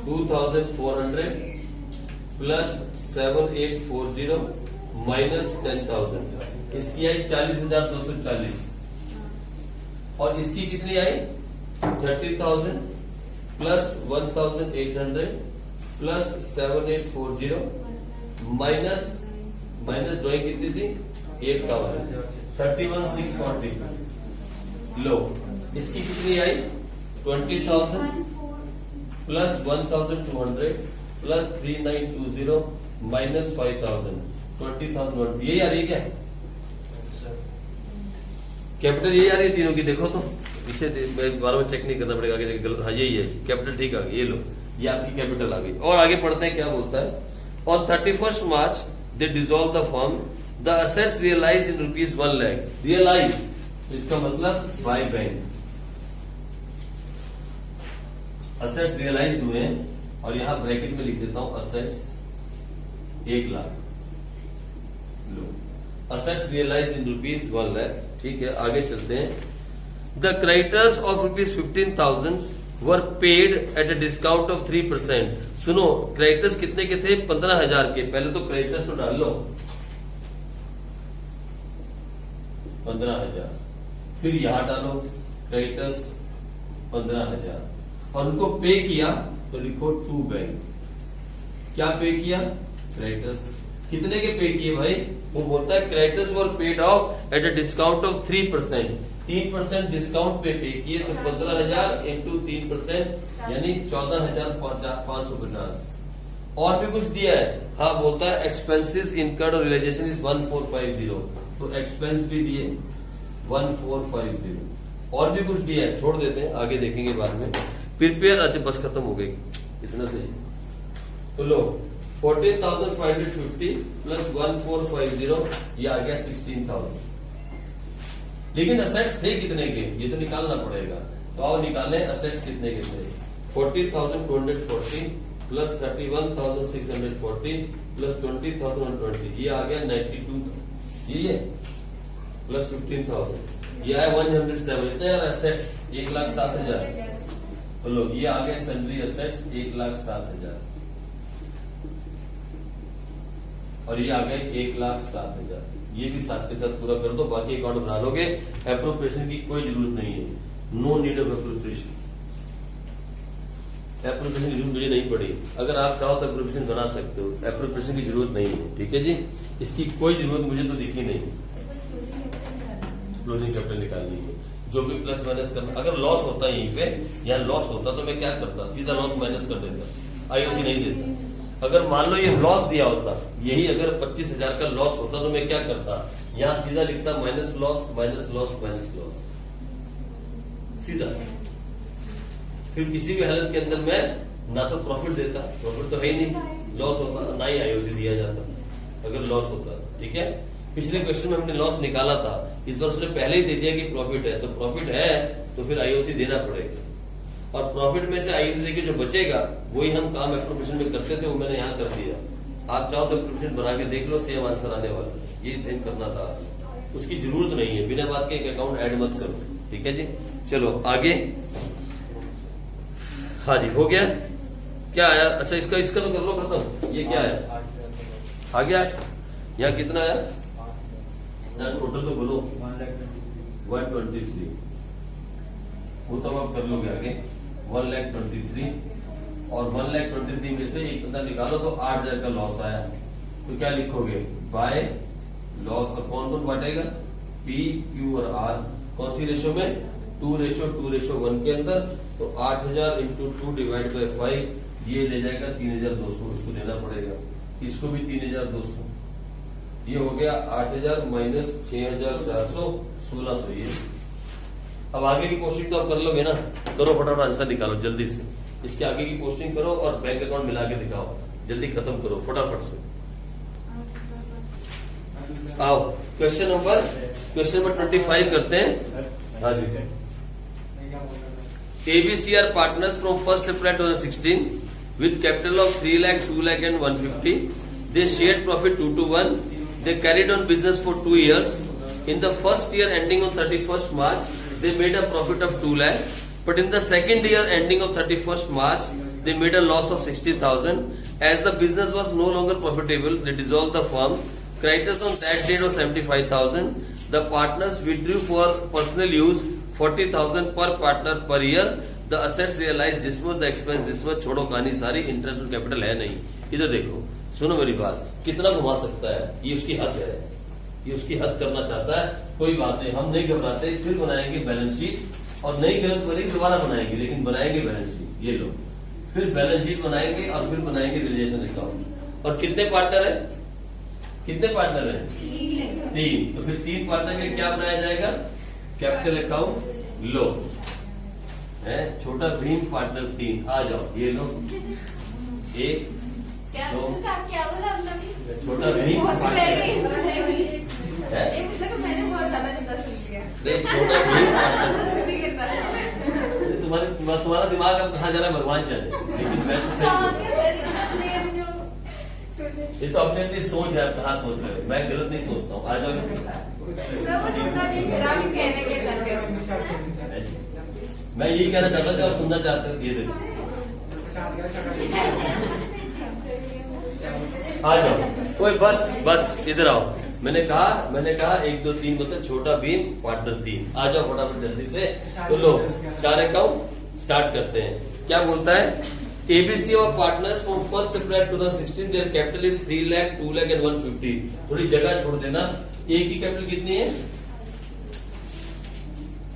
2,400 plus 7,840 minus 10,000। इसकी आई 40,240। और इसकी कितनी आई? 30,000 प्लस 1,800 प्लस 7,840 माइनस ड्राइंग कितनी थी? 8,000, 31,640। लो इसकी कितनी आई? 20,000 प्लस 1,200 प्लस 3,920 माइनस 5,000, 20,000। यही आ रही है क्या कैपिटल? यही आ रही है तीनों की। देखो तो पीछे बार बार चेक नहीं करना पड़ेगा आगे गलत। हाँ यही है कैपिटल, ठीक आ गई। ये लो ये आपकी कैपिटल आ गई। और आगे पढ़ते हैं क्या बोलता है। On 31st March they dissolve the firm, the assets realise in ₹1 lakh. Realise इसका मतलब बाय बैंक। असेट्स रियलाइज हुए, और यहां ब्रैकेट में लिख देता हूं असेट्स 1 लाख। लो असेट्स रियलाइज इन ₹1 लाख। ठीक है, आगे चलते हैं। The creditors of ₹15,000 were paid at a discount of 3%। सुनो क्रेडिटर्स कितने के थे? 15,000 के। पहले तो क्रेडिटर्स तो डाल लो 15,000, फिर यहां डालो क्रेडिटर्स 15,000, और उनको पे किया तो लिखो टू बैंक। क्या पे किया? क्रेडिटर्स। कितने के पे किए भाई? वो बोलता है creditors were paid off at a discount of 3%। 3% discount पे किए तो 15,000 इंटू 3% यानी 14,550। और भी कुछ दिया है? हाँ बोलता है एक्सपेंसेस इनकर्ड और रियलाइजेशन इज 1450। तो एक्सपेंस भी दिए 1450। और भी कुछ दिया है, छोड़ देते हैं आगे देखेंगे बाद में। प्रिपेयर, अच्छा बस खत्म हो गई, इतना सही। तो लो 14,550 प्लस 1450 ये आ गया 16,000। लेकिन असेट्स थे कितने के ये तो निकालना पड़ेगा। तो आओ निकालें असेट्स कितने के थे। 40,240 प्लस 31,640 प्लस 20,020, ये आ गया 92, ये प्लस 15,000, ये आया 107। इतने यार एसेट्स 1,07,000। बोलो ये आ गए सैलरी एसेट्स 1,07,000 और ये आ गए 1,07,000। ये भी साथ के साथ पूरा कर दो, बाकी अकाउंट बना लोगे। एप्रोप्रिएशन की कोई जरूरत नहीं है, no need of appropriation. Appropriation की जरूरत मुझे नहीं पड़ी। अगर आप चाहो तो एप्रोप्रिएशन बना सकते हो, एप्रोप्रिएशन की जरूरत नहीं है। ठीक है जी, इसकी कोई जरूरत मुझे तो दिखी नहीं। क्लोजिंग कैपिटल निकालनी है, जो भी प्लस माइनस करना। अगर लॉस होता है यहीं पे या लॉस होता तो मैं क्या करता, सीधा लॉस माइनस कर देता, आईओसी नहीं देता। अगर मान लो ये लॉस दिया होता, यही अगर 25,000 का लॉस होता तो मैं क्या करता, यहां सीधा लिखता minus loss minus loss minus loss, सीधा। फिर किसी भी हालत के अंदर मैं ना तो प्रॉफिट देता, प्रॉफिट तो है ही नहीं, लॉस होता, ना ही आईओसी दिया जाता अगर लॉस होता। ठीक है, पिछले क्वेश्चन में हमने लॉस निकाला था, इस बार उसने पहले ही दे दिया कि प्रॉफिट है, तो प्रॉफिट है तो फिर आईओसी देना पड़ेगा। और प्रॉफिट में से आईओसी देके जो बचेगा वही हम काम एप्रोप्रिएशन में करते थे, वो मैंने यहाँ कर दिया। आप चाहो तो एप्रोप्रिएशन बना के देख लो, सेम आंसर आने वाला है। यही सेम करना था, उसकी जरूरत नहीं है, बिना बात के एक अकाउंट ऐड मत करो। ठीक है जी, चलो आगे। हाँ जी, हो गया। क्या आया? अच्छा इसका तो कर लो खत्म। ये क्या है? आ गया। यहाँ कितना आया? टोटल तो बोलो 123। वो तो आप कर लोगे आगे। 1,23,000 और 1,23,000 में से एक बंदा निकालो तो 8,000 का लॉस आया। तो क्या लिखोगे? By loss. और कौन कौन बांटेगा? पी, क्यू और आर। कौन सी रेशो में? 2:1 के अंदर। तो 8,000 इंटू 2 डिवाइड बाय 5, ये ले जाएगा 3,200, उसको देना पड़ेगा। इसको भी 3,200। ये हो गया 8,000 माइनस 6,400, 1,600। ये अब आगे की पोस्टिंग तो आप कर लोगे ना, करो फटाफट आंसर निकालो जल्दी से। इसके आगे की पोस्टिंग करो और बैंक अकाउंट मिला के दिखाओ, जल्दी खत्म करो फटाफट से। आओ क्वेश्चन नंबर 25 करते हैं। हाँ जी। ABCR partners from 1st April 2016 with capital of 3 lakh, 2 lakh and 150. They shared profit 2:1. They carried on business for 2 years. In the first year ending on 31st March, they made a profit of 2 lakh. But in the second year ending of 31st March, they made a loss of 60,000. As the business was no longer profitable, they dissolved the firm. Creditors on that date was 75,000. The partners withdrew for personal use 40,000 per partner per year. The assets realized this much, the expense this much. छोड़ो कहानी सारी, interest और capital है नहीं। इधर देखो, सुनो मेरी बात, कितना घुमा सकता है, ये उसकी हद है, ये उसकी हद करना चाहता है। कोई बात नहीं, हम नहीं घबराते, फिर बनाएंगे बैलेंस शीट और नई गलत बनी दोबारा बनाएंगे, लेकिन बनाएंगे बैलेंस शीट। ये लो, फिर बैलेंस शीट बनाएंगे और फिर बनाएंगे रिलेशन अकाउंट। और कितने पार्टनर है? कितने पार्टनर है? 3। तो फिर 3 पार्टनर के क्या बनाया जाएगा? कैपिटल अकाउंट लो है, छोटा भीम पार्टनर 3। आ जाओ, ये लो 1 2, क्या बोला हमने? छोटा भीम पार्टनर है, मैंने बहुत ज्यादा चिंता सुन लिया। छोटा भीम पार्टनर। तुम्हारा दिमाग अब कहाँ जा रहा है भगवान जाने, लेकिन मैं तो सही। ये तो अपनी अपनी सोच है, आप कहाँ सोच रहे हो, मैं गलत नहीं सोचता हूँ। आ जाओ। मैं यही कहना चाहता था, आप सुनना चाहते हो। ये देखो, आ जाओ। ओए बस इधर आओ। मैंने कहा 1 2 3 बोलते, छोटा भीम पार्टनर 3। आ जाओ फटाफट जल्दी से। तो लो 4 अकाउंट स्टार्ट करते हैं। क्या बोलता है? ABC और partners from 1st April 2016, their capital is 3 lakh, 2 lakh and 150। थोड़ी जगह छोड़ देना। ए की कैपिटल कितनी है?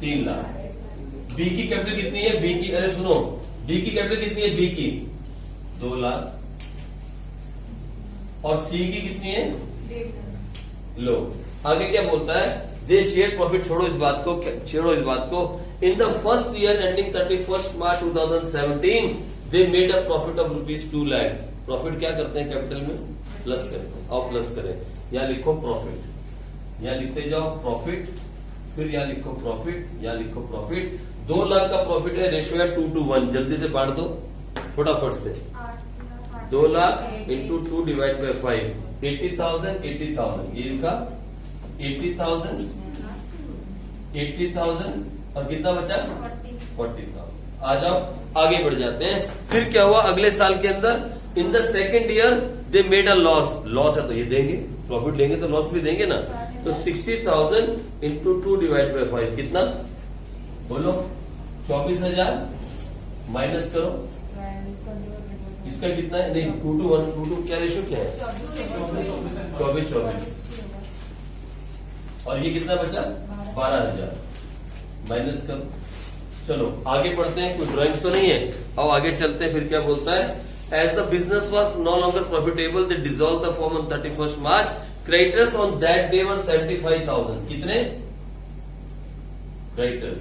3 लाख। बी की कैपिटल कितनी है? बी की, अरे सुनो, बी की कैपिटल कितनी है? बी की 2 लाख। और सी की कितनी है? 1.5 लाख। लो आगे क्या बोलता है? दे शेयर प्रॉफिट, छोड़ो इस बात को। In the first year ending 31st March 2017, they made a profit of ₹2 lakh. Profit क्या करते हैं कैपिटल में? प्लस करें। और प्लस करें, यहां लिखो प्रॉफिट, यहां लिखते जाओ प्रॉफिट, फिर यहां लिखो प्रॉफिट, यहां लिखो प्रॉफिट। 2 लाख का प्रॉफिट है, रेशियो है 2:1। जल्दी से बांट दो फटाफट से। 2 लाख इंटू 2 डिवाइड बाई 5, 80,000 80,000 ये लिखा 80,000 80,000 और कितना बचा 40,000। आ जाओ आगे बढ़ जाते हैं। फिर क्या हुआ अगले साल के अंदर in the second year they made a loss. Loss है तो ये देंगे, प्रॉफिट लेंगे तो लॉस भी देंगे ना। तो 60,000 इंटू 2 डिवाइड बाई 5 कितना बोलो 24,000 माइनस करो इसका कितना है, नहीं 2 to 1 2 to क्या रेशो क्या है 24 और ये कितना बचा 12,000 माइनस करो। चलो आगे बढ़ते हैं, कोई ड्राइंग्स तो नहीं है। अब आगे चलते हैं, फिर क्या बोलता है as the business was no longer profitable they dissolve the firm on 31st March creditors on that day were 75,000 कितने क्रेडिटर्स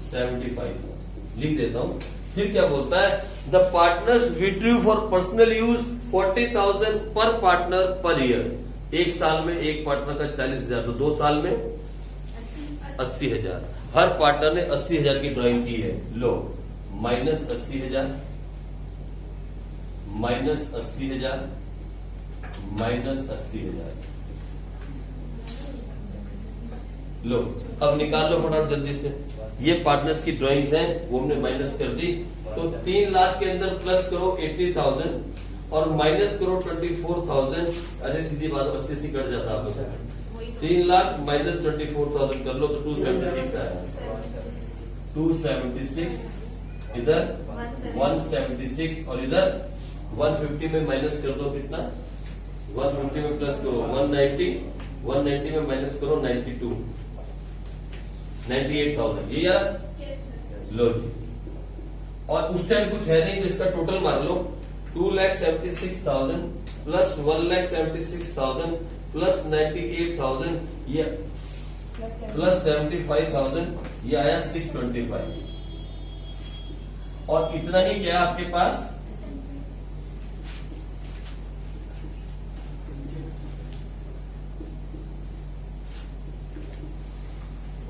75,000 लिख देता हूं। फिर क्या बोलता है the partners withdrew for personal use 40,000 पर पार्टनर पर ईयर। एक साल में एक पार्टनर का 40,000 तो 2 साल में 80,000। हर पार्टनर ने 80,000 की ड्राइंग की है। लो माइनस 80,000 माइनस 80,000 माइनस 80,000। लो अब निकाल लो फटाफट जल्दी से। ये पार्टनर्स की ड्राइंग्स हैं वो हमने माइनस कर दी। तो 3 लाख के अंदर प्लस करो 80,000 और माइनस करो 24,000। अरे सीधी बात 80 से कट जाता है आपको। 3 लाख माइनस 24,000 कर लो तो 276 आया। 276 इधर 176 और इधर 150 में माइनस कर दो कितना 150 में प्लस करो 190 190 में माइनस करो 92 98,000 ये यार लो जी। और उस साइड कुछ है नहीं तो इसका टोटल मार लो 2,76,000 प्लस 1,76,000 प्लस 98,000 ये प्लस 75,000 ये आया 625। और इतना ही क्या आपके पास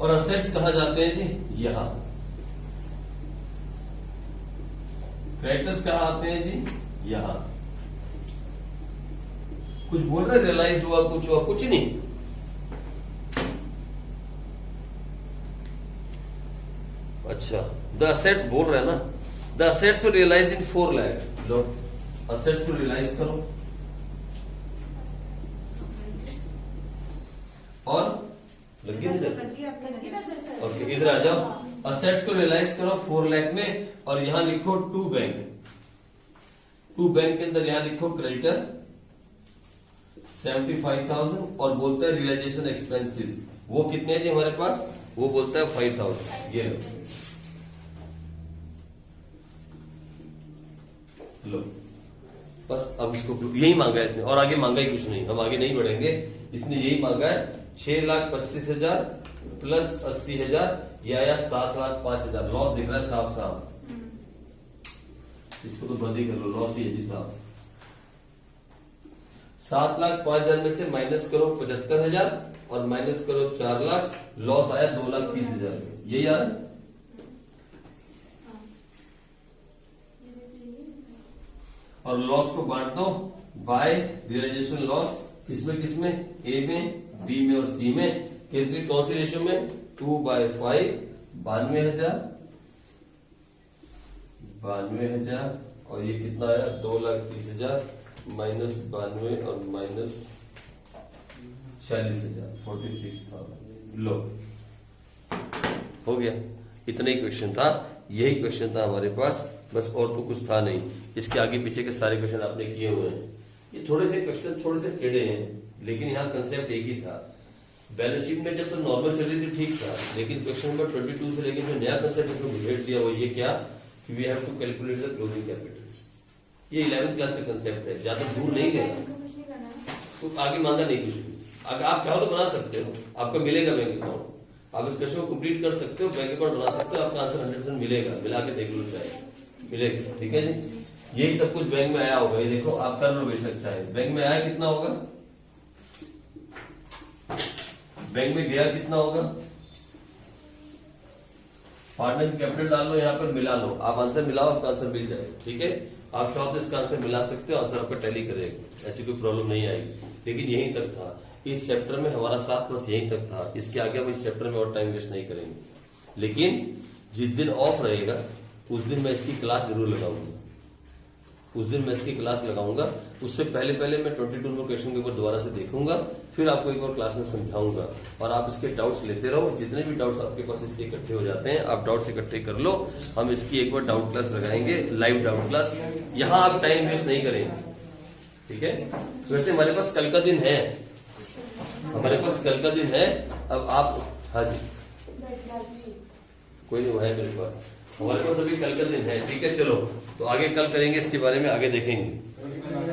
और असेट्स कहा जाते हैं जी यहां। क्रेडिटर्स कहा आते हैं जी यहां। कुछ बोल रहे रियलाइज हुआ कुछ नहीं। अच्छा द असेट्स बोल रहे हैं ना the assets will realise in 4 lakh. लो असेट्स को रियलाइज करो और लगी नजर। ओके इधर आ जाओ असेट्स को रियलाइज करो 4 लाख में और यहां लिखो 2 बैंक के अंदर यहां लिखो क्रेडिटर 75,000 और बोलता है रियलाइजेशन एक्सपेंसेस वो कितने हैं जी हमारे पास वो बोलता है 5,000। ये लो बस अब इसको यही मांगा है इसने और आगे मांगा ही कुछ नहीं। हम आगे नहीं बढ़ेंगे। इसने यही मांगा है 6,25,000 प्लस 80,000 ये आया 7,05,000। लॉस दिख रहा है साफ साफ। इसको तो बंद ही कर लो लॉस ही है जी साहब। 7,05,000 में से माइनस करो 75,000 और माइनस करो 4 लाख लॉस आया 2,30,000। ये यार और लॉस को बांट दो बाय रियलाइजेशन लॉस किसमें ए में बी में और सी में। किसकी कौन सी रेशियो में 2/5 92,000 और ये कितना आया 2,30,000 माइनस 92 और माइनस 40,000 46,000। लो हो गया। इतना ही क्वेश्चन था। यही क्वेश्चन था हमारे पास बस और तो कुछ था नहीं। इसके आगे पीछे के सारे क्वेश्चन आपने किए हुए हैं। ये थोड़े से क्वेश्चन थोड़े से टेढ़े हैं लेकिन यहाँ कंसेप्ट एक ही था। बैलेंस शीट में जब तो नॉर्मल चल रही थी ठीक था लेकिन क्वेश्चन नंबर 22 से लेकर जो नया कंसेप्ट इसमें बिहेव दिया वो ये क्या कि we have to calculate the closing capital. ये 11th क्लास का कंसेप्ट है ज्यादा दूर नहीं गया तो आगे मांगा नहीं कुछ भी। आप चाहो तो बना सकते हो आपका मिलेगा बैंक अकाउंट। आप इस क्वेश्चन को कंप्लीट कर सकते हो बैंक अकाउंट बना सकते हो आपका आंसर 100% मिलेगा। मिला के देख लो चाहे मिलेगा। ठीक है जी यही सब कुछ बैंक में आया होगा। ये देखो आप कर लो बेशक चाहे बैंक में आया कितना होगा बैंक में गया कितना होगा पार्टनर कैपिटल डाल लो, यहाँ पर मिला लो, आप आंसर मिलाओ, आपका आंसर मिल जाए। ठीक है, आप चाहो तो इसका आंसर मिला सकते हो, आंसर आपका टैली करेगा, ऐसी कोई प्रॉब्लम नहीं आएगी। लेकिन यहीं तक था इस चैप्टर में, हमारा 7 बस यहीं तक था। इसके आगे हम इस चैप्टर में और टाइम वेस्ट नहीं करेंगे। लेकिन जिस दिन ऑफ रहेगा उस दिन मैं इसकी क्लास जरूर लगाऊंगा, उस दिन मैं इसकी क्लास लगाऊंगा। उससे पहले मैं 22 नंबर क्वेश्चन के ऊपर दोबारा से देखूंगा, फिर आपको एक बार क्लास में समझाऊंगा, और आप इसके डाउट्स लेते रहो। जितने भी डाउट्स आपके पास इसके इकट्ठे हो जाते हैं, आप डाउट्स इकट्ठे कर लो। हम इसकी एक बार डाउट क्लास लगाएंगे, लाइव डाउट क्लास। यहाँ आप टाइम वेस्ट नहीं करेंगे। ठीक है, वैसे हमारे पास कल का दिन है, हमारे पास कल का दिन है। अब आप, हाँ जी, कोई नहीं, वो है मेरे पास, हमारे पास अभी कल का दिन है। ठीक है, चलो तो आगे कल करेंगे, इसके बारे में आगे देखेंगे।